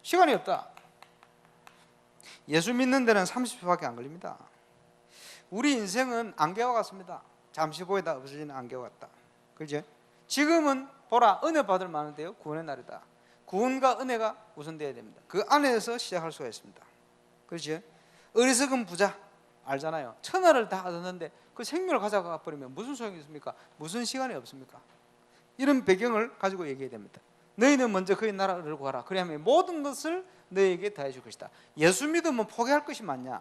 시간이 없다. 예수 믿는 데는 30초밖에 안 걸립니다. 우리 인생은 안개와 같습니다. 잠시 보이다 없어지는 안개와 같다. 그죠? 지금은 보라 은혜 받을 만한데요 구원의 날이다. 구원과 은혜가 우선되어야 됩니다. 그 안에서 시작할 수가 있습니다. 그렇죠? 어리석은 부자 알잖아요. 천하를 다 얻었는데 그 생명을 가져가 버리면 무슨 소용이 있습니까? 무슨 시간이 없습니까? 이런 배경을 가지고 얘기해야 됩니다. 너희는 먼저 그의 나라를 구하라. 그리하면 모든 것을 너희에게 더해 줄 것이다. 예수 믿으면 포기할 것이 많냐?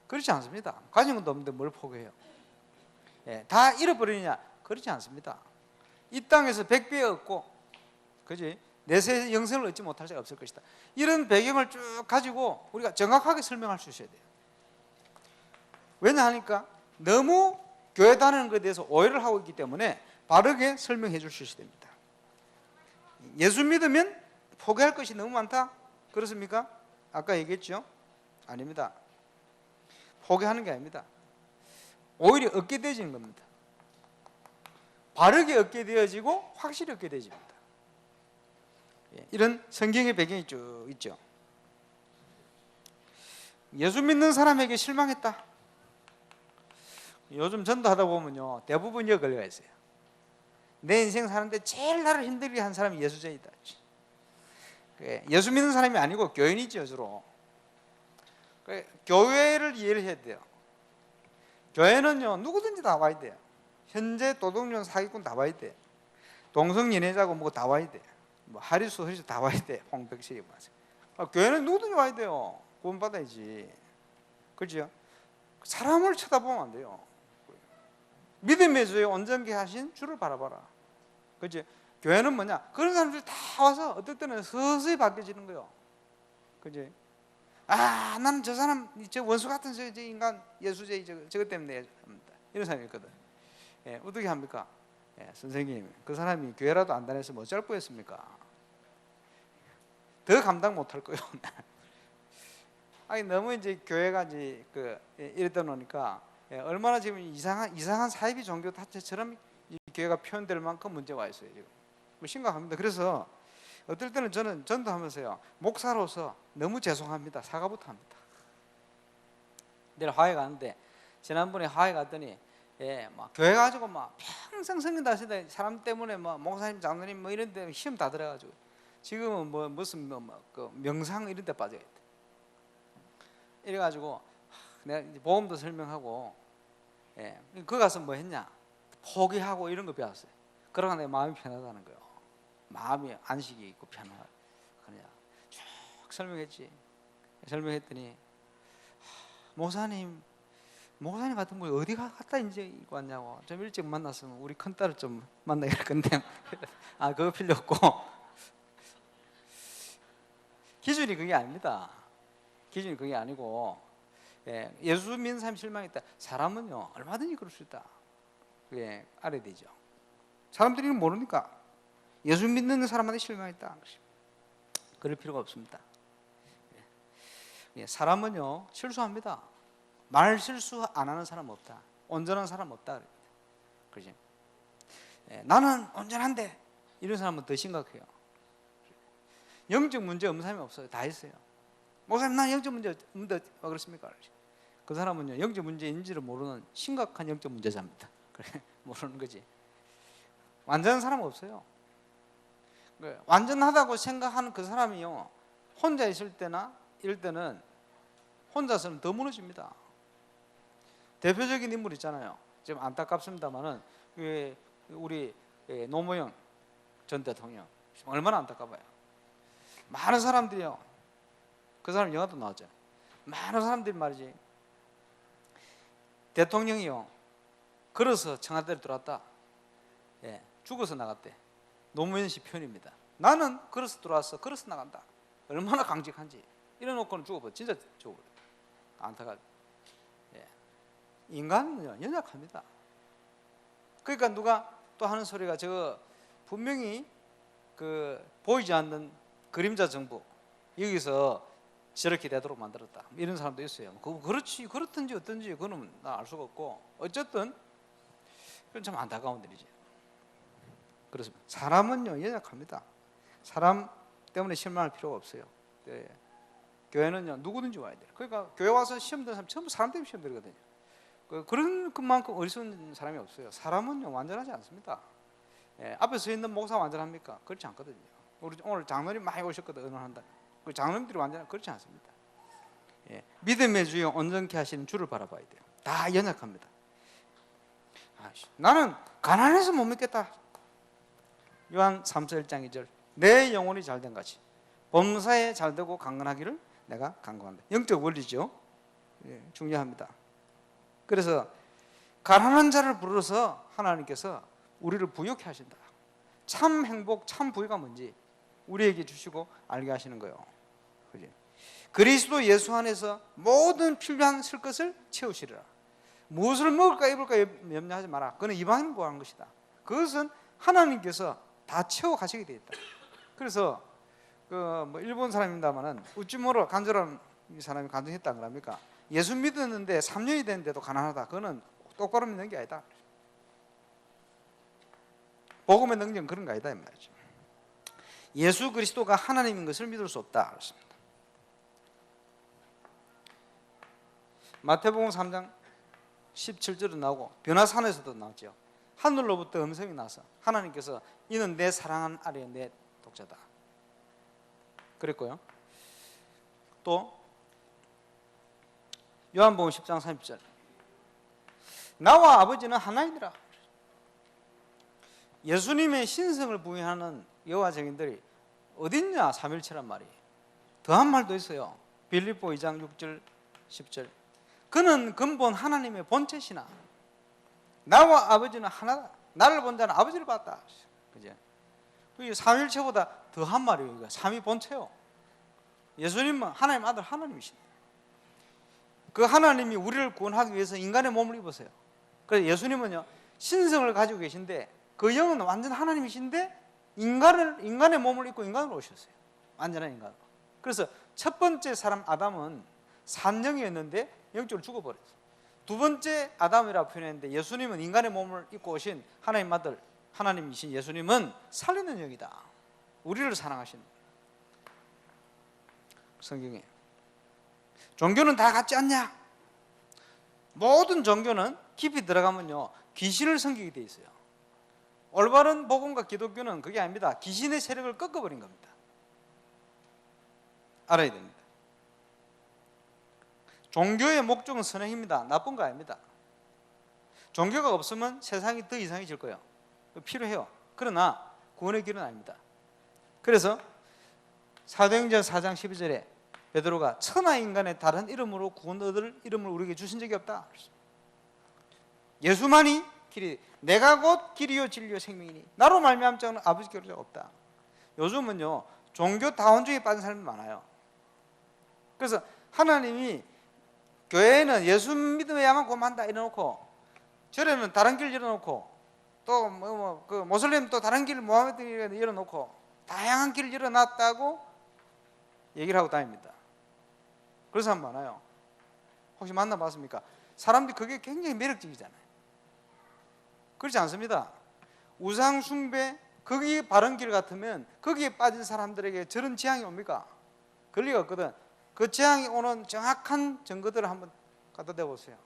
그렇지 않습니다. 가진 것도 없는데 뭘 포기해요? 다 잃어버리느냐? 그렇지 않습니다. 이 땅에서 100배 얻고 그지? 내세 영생을 얻지 못할 자가 없을 것이다. 이런 배경을 쭉 가지고 우리가 정확하게 설명할 수 있어야 돼요. 왜냐하니까 너무 교회 다니는 것에 대해서 오해를 하고 있기 때문에 바르게 설명해 줄 수 있어야 됩니다. 예수 믿으면 포기할 것이 너무 많다? 그렇습니까? 아까 얘기했죠? 아닙니다. 포기하는 게 아닙니다. 오히려 얻게 되어지는 겁니다. 바르게 얻게 되어지고 확실히 얻게 되어집니다. 이런 성경의 배경이 쭉 있죠. 예수 믿는 사람에게 실망했다. 요즘 전도하다 보면요 대부분 여기 걸려가 있어요. 내 인생 사는데 제일 나를 힘들게 한 사람이 예수쟁이다. 예수 믿는 사람이 아니고 교인이죠 주로. 교회를 이해를 해야 돼요. 교회는요 누구든지 다 와야 돼요. 현재 도둑년 사기꾼 다 와야 돼. 동성연애자고 뭐고 다 와야 돼. 뭐 하리수 허리수 다 와야 돼. 홍백식이 맞아. 교회는 누구든지 와야 돼요. 구원받아야지. 그죠? 사람을 쳐다보면 안 돼요. 믿음의 주에 온전케 하신 주를 바라봐라. 그죠? 교회는 뭐냐? 그런 사람들이 다 와서 어떨 때는 서서히 바뀌어지는 거예요. 그지? 아, 나는 저 사람, 저 원수 같은 저 인간 예수제이 저것 때문에 합니다. 이런 사람이 있거든. 예, 어떻게 합니까? 예, 선생님, 그 사람이 교회라도 안 다녔으면 어쩔 뻔했습니까? 더 감당 못할 거예요. 아니 너무 이제 교회가 이제 이랬다 놓으니까 얼마나 지금 이상한 사이비 종교 자체처럼 이 교회가 표현될 만큼 문제가 있어요 지금. 뭐 심각합니다. 그래서 어떨 때는 저는 전도하면서요 목사로서 너무 죄송합니다. 사과부터 합니다. 내일 하회 가는데 지난번에 하회 갔더니 막 교회 가지고 막 평생 성경 다시다 사람 때문에 뭐 목사님 장로님 뭐 이런 데 시험 다 들어가지고 지금은 뭐 무슨 그 명상 이런 데 빠져 있대. 이래가지고 내가 이제 보험도 설명하고 거기 가서 뭐 했냐 포기하고 이런 거 배웠어요. 그러고 내가 마음이 편하다는 거예요. 마음이 안식이 있고 편하다. 그냥 쭉 설명했지. 설명했더니 목사님 같은 분 어디 갔다 이제 이거 왔냐고. 좀 일찍 만났으면 우리 큰딸을 좀 만나야 할 건데 아 그거 필요 없고 기준이 그게 아닙니다. 기준이 그게 아니고 예수 믿는 사람이 실망했다. 사람은요 얼마든지 그럴 수 있다. 그게 알아야 되죠. 사람들이 모르니까 예수 믿는 사람한테 실망했다. 그럴 필요가 없습니다. 사람은요 실수합니다. 말 실수 안 하는 사람 없다. 온전한 사람 없다. 그렇지? 나는 온전한데 이런 사람은 더 심각해요. 영적 문제 없는 사람이 없어요. 다 있어요. 목사님 난 영적 문제 없는데 왜 그렇습니까? 그 사람은요 영적 문제인지를 모르는 심각한 영적 문제자입니다. 그래 모르는 거지. 완전한 사람은 없어요. 완전하다고 생각하는 그 사람이요 혼자 있을 때나 이럴 때는 혼자서는 더 무너집니다. 대표적인 인물 있잖아요. 지금 안타깝습니다만은 우리 노무현 전 대통령 얼마나 안타까워요. 많은 사람들이요. 그 사람 영화도 나왔죠. 많은 사람들이 말이지. 대통령이요. 걸어서 청와대로 들어왔다. 죽어서 나갔대. 노무현 씨 편입니다. 나는 걸어서 들어왔어. 걸어서 나간다. 얼마나 강직한지. 이래놓고는 죽어버려. 진짜 죽어버려. 안타깝다. 인간은요 연약합니다. 그러니까 누가 또 하는 소리가 저 분명히 그 보이지 않는 그림자 정부 여기서 저렇게 되도록 만들었다 이런 사람도 있어요. 그렇지 그렇든지 어떤지 그거는 나 알 수가 없고 어쨌든 그건 참 안타까운 일이지. 그래서 사람은요 연약합니다. 사람 때문에 실망할 필요가 없어요. 교회는요 누구든지 와야 돼요. 그러니까 교회 와서 시험 드는 사람 전부 사람 때문에 시험 들거든요. 그런 것만큼 어리석은 사람이 없어요. 사람은요 완전하지 않습니다. 앞에 서 있는 목사 완전합니까? 그렇지 않거든요. 우리 오늘 장로님 많이 오셨거든. 의논한다. 그 장로님들이 완전 그렇지 않습니다. 믿음의 주여 온전케 하시는 주를 바라봐야 돼요. 다 연약합니다. 나는 가난해서 못 믿겠다. 요한 3서 1장 2절 내 영혼이 잘된 같이 범사에 잘되고 강건하기를 내가 간구한다. 영적 원리죠. 중요합니다. 그래서 가난한 자를 부르서 하나님께서 우리를 부유케 하신다. 참 행복, 참 부유가 뭔지 우리에게 주시고 알게 하시는 거예요. 그지? 그리스도 예수 안에서 모든 필요한 쓸 것을 채우시리라. 무엇을 먹을까 입을까 염려하지 마라. 그건 이방인 구하는 것이다. 그것은 하나님께서 다 채워 가시게 되어 있다. 그래서 뭐 일본 사람입니다만은 우찌모로 간절한 이 사람이 간증했다 그럽니까? 예수 믿었는데 3년이 됐는데도 가난하다. 그거는 똑바로 믿는 게 아니다. 복음의 능력은 그런 거 아니다 이 말이죠. 예수 그리스도가 하나님인 것을 믿을 수 없다 그렇습니다. 마태복음 3장 17절에 나오고 변화산에서도 나왔죠. 하늘로부터 음성이 나서 하나님께서 이는 내 사랑하는 아들이요 내 독자다 그랬고요. 또 요한복음 10장 30절 나와 아버지는 하나이니라. 예수님의 신성을 부인하는 여호와 증인들이 어딨냐 삼일체란 말이. 더한 말도 있어요. 빌립보 2장 6절 10절 그는 근본 하나님의 본체시나 나와 아버지는 하나다. 나를 본 자는 아버지를 봤다. 그죠? 이게 삼일체보다 더한 말이에요. 이거 삼위본체요. 예수님은 하나님 아들 하나님이십니다. 그 하나님이 우리를 구원하기 위해서 인간의 몸을 입으세요. 그래서 예수님은요 신성을 가지고 계신데 그 영은 완전 하나님이신데 인간의 몸을 입고 인간으로 오셨어요. 완전한 인간으로. 그래서 첫 번째 사람 아담은 산영이었는데 영적으로 죽어버렸어요. 두 번째 아담이라고 표현했는데 예수님은 인간의 몸을 입고 오신 하나님 아들 하나님이신 예수님은 살리는 영이다. 우리를 사랑하시는 성경에 종교는 다 같지 않냐? 모든 종교는 깊이 들어가면요 귀신을 섬기게 돼 있어요. 올바른 복음과 기독교는 그게 아닙니다. 귀신의 세력을 꺾어버린 겁니다. 알아야 됩니다. 종교의 목적은 선행입니다. 나쁜 거 아닙니다. 종교가 없으면 세상이 더 이상해질 거예요. 필요해요. 그러나 구원의 길은 아닙니다. 그래서 사도행전 4장 12절에 베드로가 천하 인간의 다른 이름으로 구원 얻을 이름을 우리에게 주신 적이 없다. 예수만이 길이, 내가 곧 길이요 진리요 생명이니 나로 말미암지 않는 아버지께로 자가 없다. 요즘은요 종교 다원주의에 빠진 사람이 많아요. 그래서 하나님이 교회에는 예수 믿어야만 구원한다 이래놓고 절에는 다른 길 열어놓고 또 그 모슬림 또 다른 길 모하메드 열어놓고 다양한 길을 열어놨다고 얘기를 하고 다닙니다. 그런 사람 많아요. 혹시 만나봤습니까? 사람들이 그게 굉장히 매력적이잖아요. 그렇지 않습니다. 우상 숭배 거기 바른 길 같으면 거기에 빠진 사람들에게 저런 재앙이 옵니까? 그럴 리가 없거든. 그 재앙이 오는 정확한 증거들을 한번 갖다 대보세요.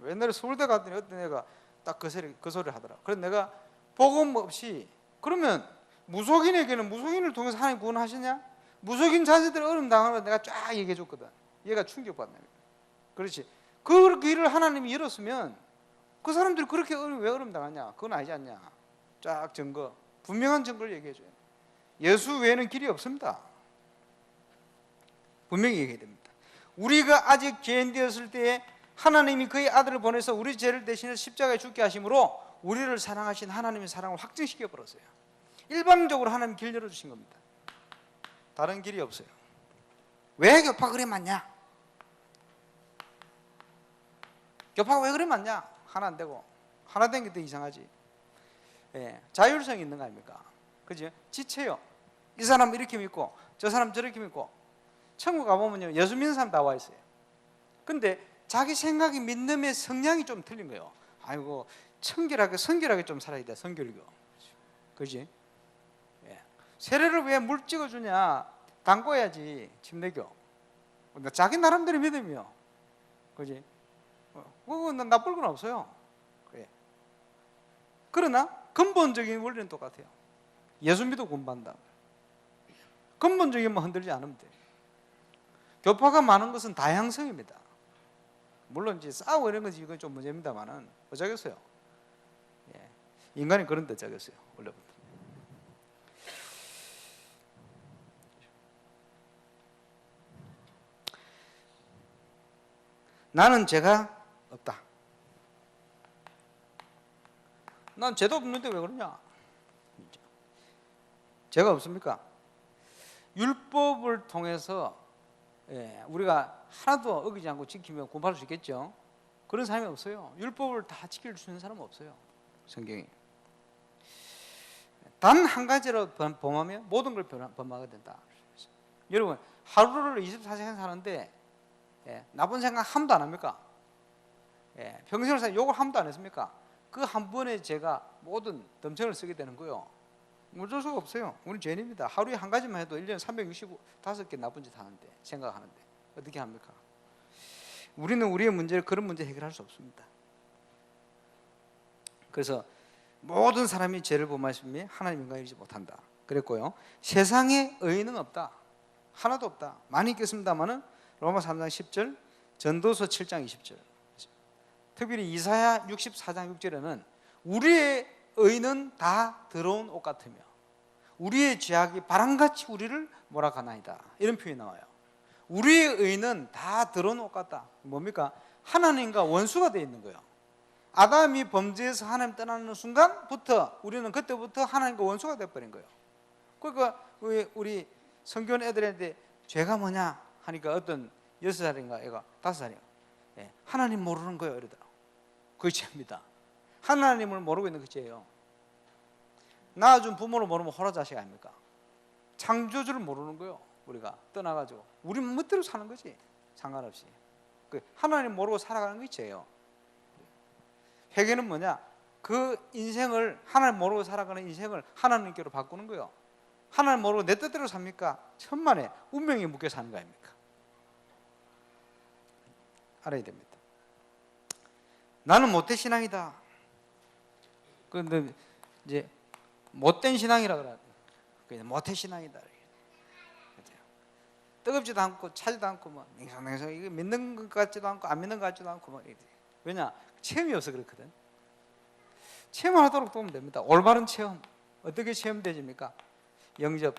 옛날에 서울대 갔더니 어떤 애가 딱 그 소리를 하더라. 그래서 내가 복음 없이 그러면 무속인에게는 무속인을 통해서 하나님 구원하시냐? 무속인 자녀들 어려움 당하면 내가 쫙 얘기해 줬거든. 얘가 충격받네. 그렇지. 그 길을 하나님이 열었으면 그 사람들이 그렇게 왜 어려움 당하냐? 그건 아니지 않냐? 쫙 증거, 분명한 증거를 얘기해 줘요. 예수 외에는 길이 없습니다. 분명히 얘기해야 됩니다. 우리가 아직 죄인 되었을 때에 하나님이 그의 아들을 보내서 우리 죄를 대신해 십자가에 죽게 하심으로 우리를 사랑하신 하나님의 사랑을 확증시켜 버렸어요. 일방적으로 하나님 길 열어주신 겁니다. 다른 길이 없어요. 왜 교파가 그래 맞냐? 교파가 왜 그래 맞냐? 하나 안 되고 하나 된 게 더 이상하지. 예, 자율성이 있는 거 아닙니까? 그죠? 지체요. 이 사람 이렇게 믿고 저 사람 저렇게 믿고 천국 가보면요 예수 믿는 사람 다 와 있어요. 근데 자기 생각이 믿음의 성향이 좀 틀린 거예요. 아이고 성결하게 좀 살아야 돼. 성결교. 그지? 예. 세례를 왜 물 찍어주냐? 담궈야지. 침례교. 자기 나름대로 믿음이요. 그지? 그건 나쁠 건 없어요. 그래. 그러나 근본적인 원리는 똑같아요. 예수 믿고 구원받는다. 근본적인 뭐 흔들지 않으면 돼요. 교파가 많은 것은 다양성입니다. 물론 이제 싸우고 이런 것이 이건 좀 문제입니다만은 어쩌겠어요. 예. 인간이 그런 데 어쩌겠어요. 원래부터. 나는 죄가 없다. 난 죄도 없는데 왜 그러냐? 죄가 없습니까? 율법을 통해서 우리가 하나도 어기지 않고 지키면 구원받을 수 있겠죠. 그런 사람이 없어요. 율법을 다 지킬 수 있는 사람은 없어요. 성경에 단 한 가지로 범하면 모든 걸 범하게 된다. 여러분 하루를 24시간 사는데 나쁜 생각 한 번도 안 합니까? 평생을 살아 욕을 한 번도 안 했습니까? 그 한 번에 제가 모든 덤청을 쓰게 되는 거예요. 어쩔 수가 없어요. 우리는 죄인입니다. 하루에 한 가지만 해도 1년에 365개 나쁜 짓 하는데 생각하는데 어떻게 합니까? 우리는 우리의 문제를 그런 문제 해결할 수 없습니다. 그래서 모든 사람이 죄를 범하심에 하나님 인간을 이루지 못한다. 그랬고요. 세상에 의인은 없다. 하나도 없다. 많이 있겠습니다만은 로마 3장 10절, 전도서 7장 20절. 특별히 이사야 64장 6절에는 우리의 의는 다 더러운 옷 같으며 우리의 죄악이 바람같이 우리를 몰아가나이다. 이런 표현이 나와요. 우리의 의는 다 더러운 옷 같다. 뭡니까? 하나님과 원수가 되어 있는 거예요. 아담이 범죄해서 하나님 떠나는 순간부터 우리는 그때부터 하나님과 원수가 돼버린 거예요. 그러니까 우리 성교원 애들한테 죄가 뭐냐 하니까 어떤 6살인가 애가 5살이야. 예, 하나님 모르는 거예요 이러더라고. 그게 죄입니다. 하나님을 모르고 있는 그 죄예요. 낳아준 부모를 모르면 호라자식 아닙니까? 창조주를 모르는 거예요. 우리가 떠나가지고 우리 멋대로 사는 거지. 상관없이 하나님 모르고 살아가는 게 죄예요. 회개는 뭐냐? 그 인생을 하나님 모르고 살아가는 인생을 하나님께로 바꾸는 거예요. 하나님 모르고 내 뜻대로 삽니까? 천만에 운명에 묶여 사는 거 아닙니까? 알아야 됩니다. 나는 못된 신앙이다. 그런데 이제 못된 신앙이라 그래. 못된 신앙이다. 뜨겁지도 않고 차지도 않고 뭐 냉성냉성 이거 믿는 것 같지도 않고 안 믿는 것 같지도 않고 뭐 왜냐? 체험이 없어 그렇거든. 체험하도록 도우면 됩니다. 올바른 체험. 어떻게 체험되집니까? 영접.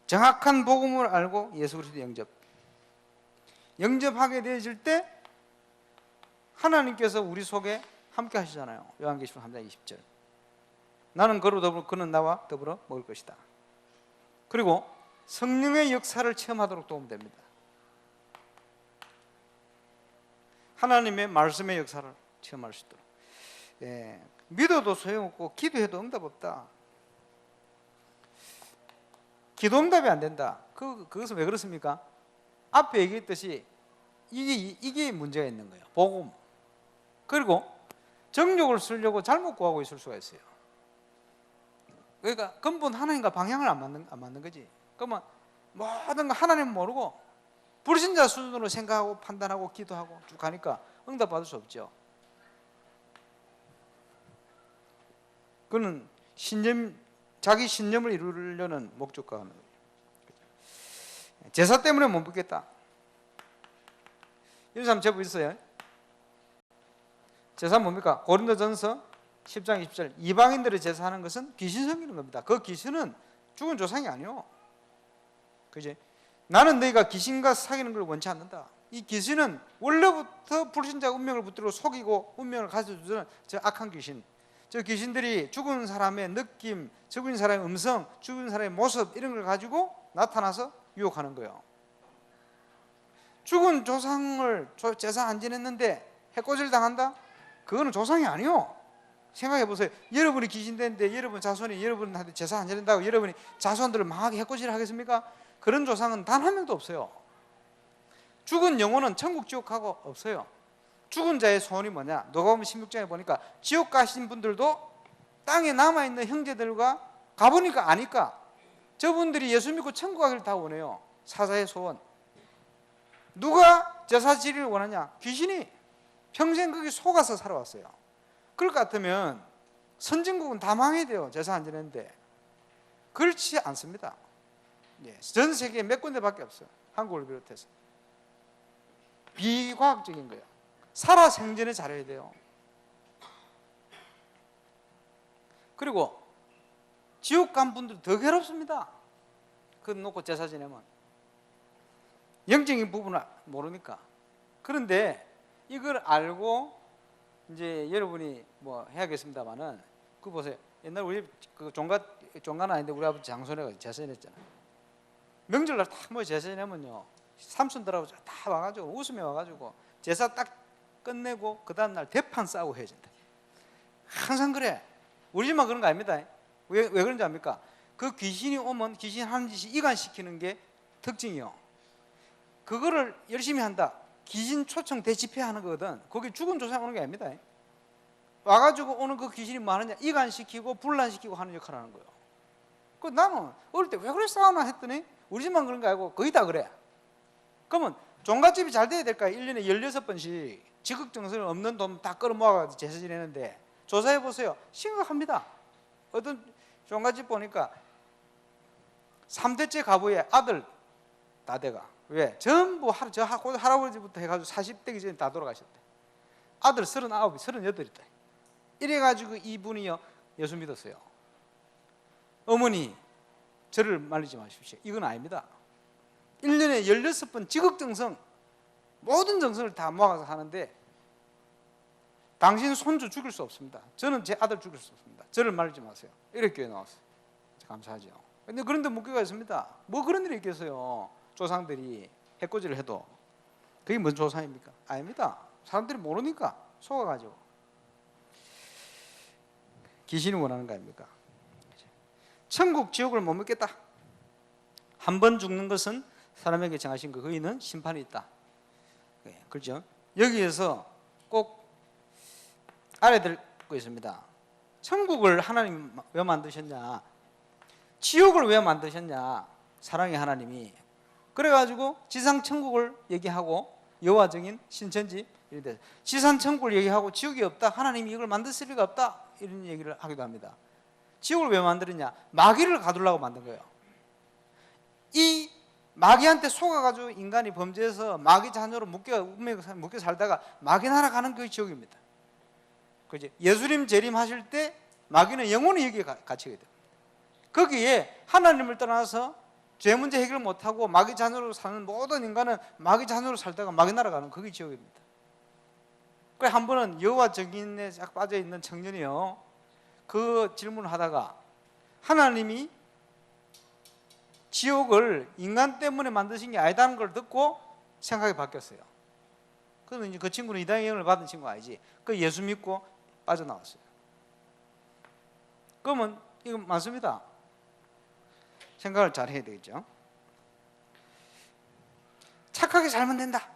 정확한 복음을 알고 예수 그리스도 영접. 영접하게 되어질 때 하나님께서 우리 속에 함께 하시잖아요. 요한계시록 3장 20절. 나는 그로 더불어 그는 나와 더불어 먹을 것이다. 그리고 성령의 역사를 체험하도록 도우면 됩니다. 하나님의 말씀의 역사를 체험할 수 있도록. 예, 믿어도 소용없고 기도해도 응답 없다. 기도 응답이 안 된다. 그것은 왜 그렇습니까? 앞에 얘기했듯이 이게 문제가 있는 거예요. 복음. 그리고 정욕을 쓰려고 잘못 구하고 있을 수가 있어요. 그러니까 근본 하나님과 방향을 안 맞는 거지. 그러면 모든 거 하나님 모르고 불신자 수준으로 생각하고 판단하고 기도하고 쭉 가니까 응답 받을 수 없죠. 그는 자기 신념을 이루려는 목적과 하는 거예요. 제사 때문에 못 믿겠다. 이런 사람 제법 있어요. 제사 뭡니까? 고린도전서 10장 20절 이방인들의 제사하는 것은 귀신 섬기는 겁니다. 그 귀신은 죽은 조상이 아니요. 그지? 나는 너희가 귀신과 사귀는 걸 원치 않는다. 이 귀신은 원래부터 불신자 운명을 붙들고 속이고 운명을 가져주는 저 악한 귀신. 저 귀신들이 죽은 사람의 느낌, 죽은 사람의 음성, 죽은 사람의 모습 이런 걸 가지고 나타나서 유혹하는 거예요. 죽은 조상을 제사 안 지냈는데 해코지를 당한다? 그거는 조상이 아니요. 생각해 보세요. 여러분이 귀신 되는데 여러분 자손이 여러분한테 제사 안 지낸다고 여러분이 자손들을 망하게 해코지를 하겠습니까? 그런 조상은 단 한 명도 없어요. 죽은 영혼은 천국 지옥하고 없어요. 죽은 자의 소원이 뭐냐? 누가복음 16장에 보니까 지옥 가신 분들도 땅에 남아있는 형제들과 가보니까 아니까 저분들이 예수 믿고 천국 가기를 다 원해요. 사자의 소원. 누가 제사 지리를 원하냐? 귀신이 평생 거기 속아서 살아왔어요. 그럴 것 같으면 선진국은 다 망해야 돼요. 제사 안 지내는데. 그렇지 않습니다. 전 세계에 몇 군데밖에 없어요. 한국을 비롯해서. 비과학적인 거예요. 살아 생전에 잘해야 돼요. 그리고 지옥 간 분들 더 괴롭습니다. 그거 놓고 제사 지내면 영적인 부분을 모르니까. 그런데 이걸 알고 이제 여러분이 뭐 해야겠습니다만은 그 보세요. 옛날 우리 그 종가는 아닌데 우리 아버지 장손애가 제사 지냈잖아요. 명절날 다 뭐 제사 지내면요 삼촌들하고 다 와가지고 웃으며 와가지고 제사 딱 끝내고 그 다음날 대판 싸우고 헤어진다. 항상 그래. 우리 집만 그런 거 아닙니다. 왜 그런지 압니까? 그 귀신이 오면 귀신 하는 짓이 이간시키는 게 특징이요. 그거를 열심히 한다. 귀신 초청 대집회하는 거거든. 거기 죽은 조상 오는 게 아닙니다. 와가지고 오는 그 귀신이 뭐 하느냐? 이간시키고 분란시키고 하는 역할을 하는 거예요. 그 나는 어릴 때 왜 그래 싸우나 했더니 우리 집만 그런 거 아니고 거의 다 그래. 그러면 종갓집이 잘 돼야 될까요? 1년에 16번씩 지극정성을 없는 돈 다 끌어모아가지고 제사 지내는데 조사해 보세요. 심각합니다. 어떤 종갓집 보니까 3대째 가부의 아들 다 돼가. 왜? 전부 저 할아버지부터 해가지고 40대기 전에 다 돌아가셨대. 아들 39, 38이다. 이래가지고 이분이요 예수 믿었어요. 어머니 저를 말리지 마십시오. 이건 아닙니다. 1년에 16번 지극정성 모든 정성을 다 모아서 하는데 당신 손주 죽일 수 없습니다. 저는 제 아들 죽일 수 없습니다. 저를 말리지 마세요. 이렇게 교회 나왔어요. 감사하죠. 근데 그런데 묵교가 있습니다. 뭐 그런 일이 있겠어요. 조상들이 해코지를 해도. 그게 뭔 조상입니까? 아닙니다. 사람들이 모르니까 속아가지고 귀신이 원하는 거 아닙니까? 천국 지옥을 못 믿겠다. 한 번 죽는 것은 사람에게 정하신 거, 거기는 심판이 있다. 그렇죠? 여기에서 꼭 알아야 될 거 있습니다. 천국을 하나님 왜 만드셨냐? 지옥을 왜 만드셨냐? 사랑의 하나님이. 그래가지고 지상 천국을 얘기하고 여호와 증인, 신천지 이런 데 지상 천국을 얘기하고 지옥이 없다. 하나님이 이걸 만드실 리가 없다. 이런 얘기를 하기도 합니다. 지옥을 왜 만들었냐? 마귀를 가두려고 만든 거예요. 이 마귀한테 속아가지고 인간이 범죄해서 마귀 자녀로 묶여 살다가 마귀 나라 가는 게 지옥입니다. 그지? 예수님 재림하실 때 마귀는 영원히 여기에 갇히게 됩니다. 거기에 하나님을 떠나서 죄 문제 해결 못하고 마귀 자녀로 사는 모든 인간은 마귀 자녀로 살다가 마귀 나라 가는 그게 지옥입니다. 그래 한 번은 여호와 증인에 쫙 빠져 있는 청년이요, 그 질문을 하다가 하나님이 지옥을 인간 때문에 만드신 게 아니다는 걸 듣고 생각이 바뀌었어요. 그러면 이제 그 친구는 이단의 영을 받은 친구 아니지. 그 예수 믿고 빠져나왔어요. 그러면 이거 맞습니다. 생각을 잘 해야 되겠죠. 착하게 살면 된다.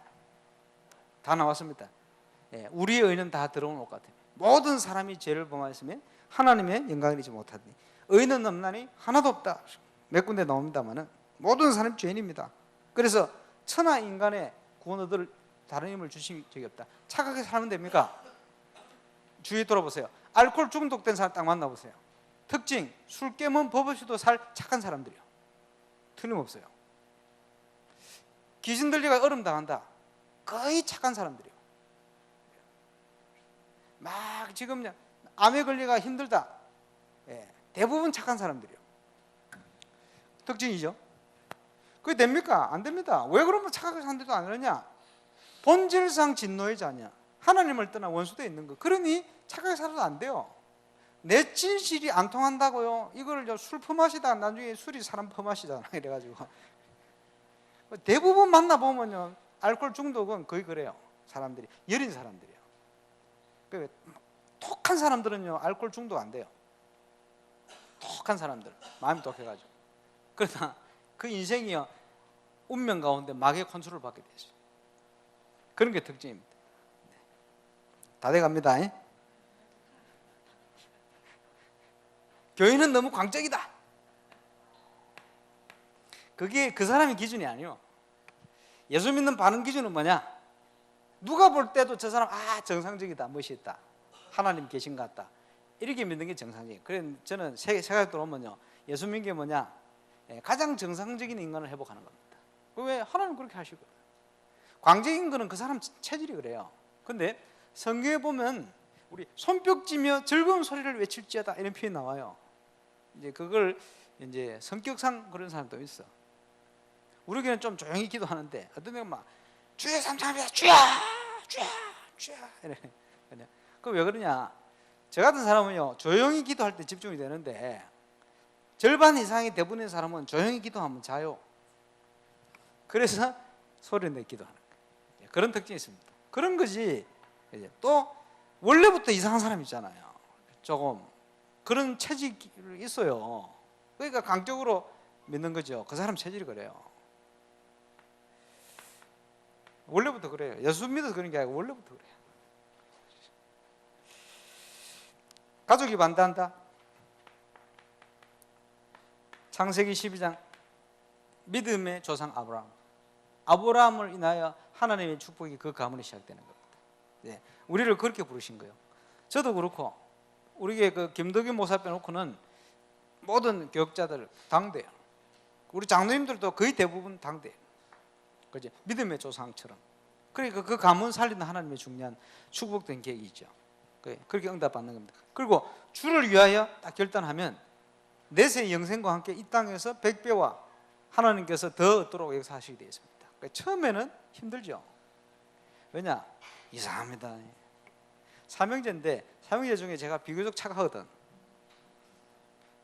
다 나왔습니다. 예, 우리의 의는 다 들어온 것 같아요. 모든 사람이 죄를 범하였으면 하나님의 영광을 잊지 못하니 의는 없나니 하나도 없다. 몇 군데 나옵니다만은 모든 사람이 죄인입니다. 그래서 천하 인간의 구원 얻을 다른 힘을 주신 적이 없다. 착하게 살면 됩니까? 주위 돌아보세요. 알코올 중독된 사람 딱 만나보세요. 특징, 술 깨면 법 없이도 살 착한 사람들이요. 틀림없어요. 귀신 들리가 얼음 당한다. 거의 착한 사람들이요. 막 지금 암에 걸리가 힘들다. 예, 대부분 착한 사람들이요. 특징이죠. 그게 됩니까? 안 됩니다. 왜 그러면 착하게 사는데도 안 그러냐? 본질상 진노의 자냐. 하나님을 떠나 원수되어 있는 거. 그러니 착하게 살아도 안 돼요. 내 진실이 안 통한다고요. 이걸 술 퍼마시다 나중에 술이 사람 퍼마시잖아. 이래가지고 대부분 만나보면요, 알코올 중독은 거의 그래요. 사람들이 여린 사람들이요. 톡한 사람들은요 알코올 중독 안 돼요. 톡한 사람들 마음이 독해가지고. 그러나 그 인생이요 운명 가운데 마귀의 컨트롤을 받게 되죠. 그런 게 특징입니다. 다 돼갑니다. 교회는 너무 광적이다. 그게 그 사람의 기준이 아니요. 예수 믿는 반응 기준은 뭐냐? 누가 볼 때도 저 사람 정상적이다, 멋있다, 하나님 계신 것 같다, 이렇게 믿는 게 정상적이에요. 그래서 저는 세상에 들어오면요 예수 믿는 게 뭐냐? 가장 정상적인 인간을 회복하는 겁니다. 왜? 하나님 그렇게 하시고. 광적인 거는 그 사람 체질이 그래요. 근데 성경에 보면 우리 손뼉치며 즐거운 소리를 외칠지어다 이런 표현이 나와요. 이제 그걸 이제 성격상 그런 사람도 있어. 우리 교회는 좀 조용히 기도하는데 어떤 데는 막 주여 삼창합니다, 주여 주여 주여 이래. 그 왜 그러냐? 저 같은 사람은요 조용히 기도할 때 집중이 되는데 절반 이상의 대부분의 사람은 조용히 기도하면 자요. 그래서 소리 내 기도하는 거예요. 그런 특징이 있습니다. 그런 거지. 이제 또 원래부터 이상한 사람 있잖아요. 조금 그런 체질이 있어요. 그러니까 강적으로 믿는 거죠. 그 사람 체질이 그래요. 원래부터 그래요. 예수 믿어서 그런 게 아니고 원래부터 그래요. 가족이 반대한다. 창세기 12장 믿음의 조상 아브라함을 인하여 하나님의 축복이 그 가문에 시작되는 겁니다. 네, 우리를 그렇게 부르신 거예요. 저도 그렇고 우리 교회 그 김덕규 목사 빼놓고는 모든 교역자들 당대예요. 우리 장로님들도 거의 대부분 당대예요. 그죠? 믿음의 조상처럼. 그러니까 그 가문 살리는 하나님의 중요한 축복된 계획이 있죠. 그렇게 응답받는 겁니다. 그리고 주를 위하여 딱 결단하면 내세 영생과 함께 이 땅에서 100배와 하나님께서 더 얻도록 역사하시게 되어 있습니다. 그러니까 처음에는 힘들죠. 왜냐? 이상합니다. 삼형제인데 삼형제 중에 제가 비교적 착하거든.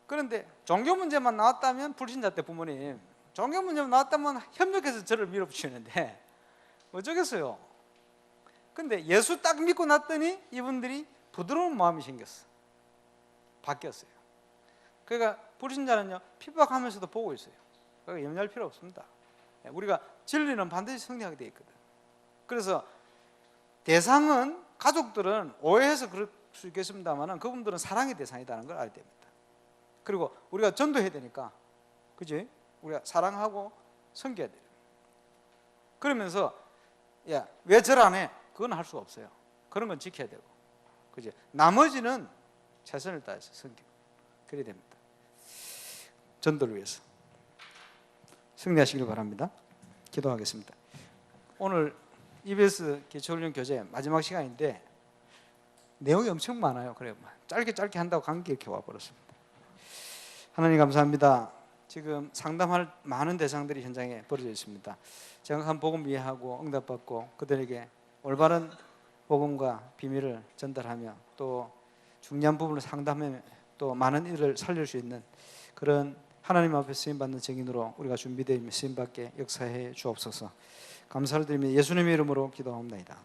그런데 종교 문제만 나왔다면 불신자 때 부모님 종교 문제만 나왔다면 협력해서 저를 밀어붙이는데 어쩌겠어요. 근데 예수 딱 믿고 났더니 이분들이 부드러운 마음이 생겼어. 바뀌었어요. 그러니까 불신자는요 핍박하면서도 보고 있어요. 그러니까 염려할 필요 없습니다. 우리가 진리는 반드시 승리하게 돼 있거든. 그래서 대상은 가족들은 오해해서 그럴 수 있겠습니다만 그분들은 사랑의 대상이라는 걸 알아야 됩니다. 그리고 우리가 전도해야 되니까 그지? 우리가 사랑하고 섬겨야 돼요. 그러면서 야, 왜 절 안 해? 그건 할 수가 없어요. 그런 건 지켜야 되고 그지? 나머지는 최선을 다해서 섬기고 그래야 됩니다. 전도를 위해서 승리하시길 바랍니다. 기도하겠습니다. 오늘 EBS 기초훈련 교재 마지막 시간인데 내용이 엄청 많아요. 그래요. 짧게 한다고 감기 이렇게 와버렸습니다. 하나님 감사합니다. 지금 상담할 많은 대상들이 현장에 벌어져 있습니다. 정확한 복음 이해하고 응답받고 그들에게 올바른 복음과 비밀을 전달하며 또 중요한 부분을 상담하며 또 많은 일을 살릴 수 있는 그런 하나님 앞에 쓰임받는 증인으로 우리가 준비되어 있는 쓰임받게 역사해 주옵소서. 감사를 드리며 예수님의 이름으로 기도합니다.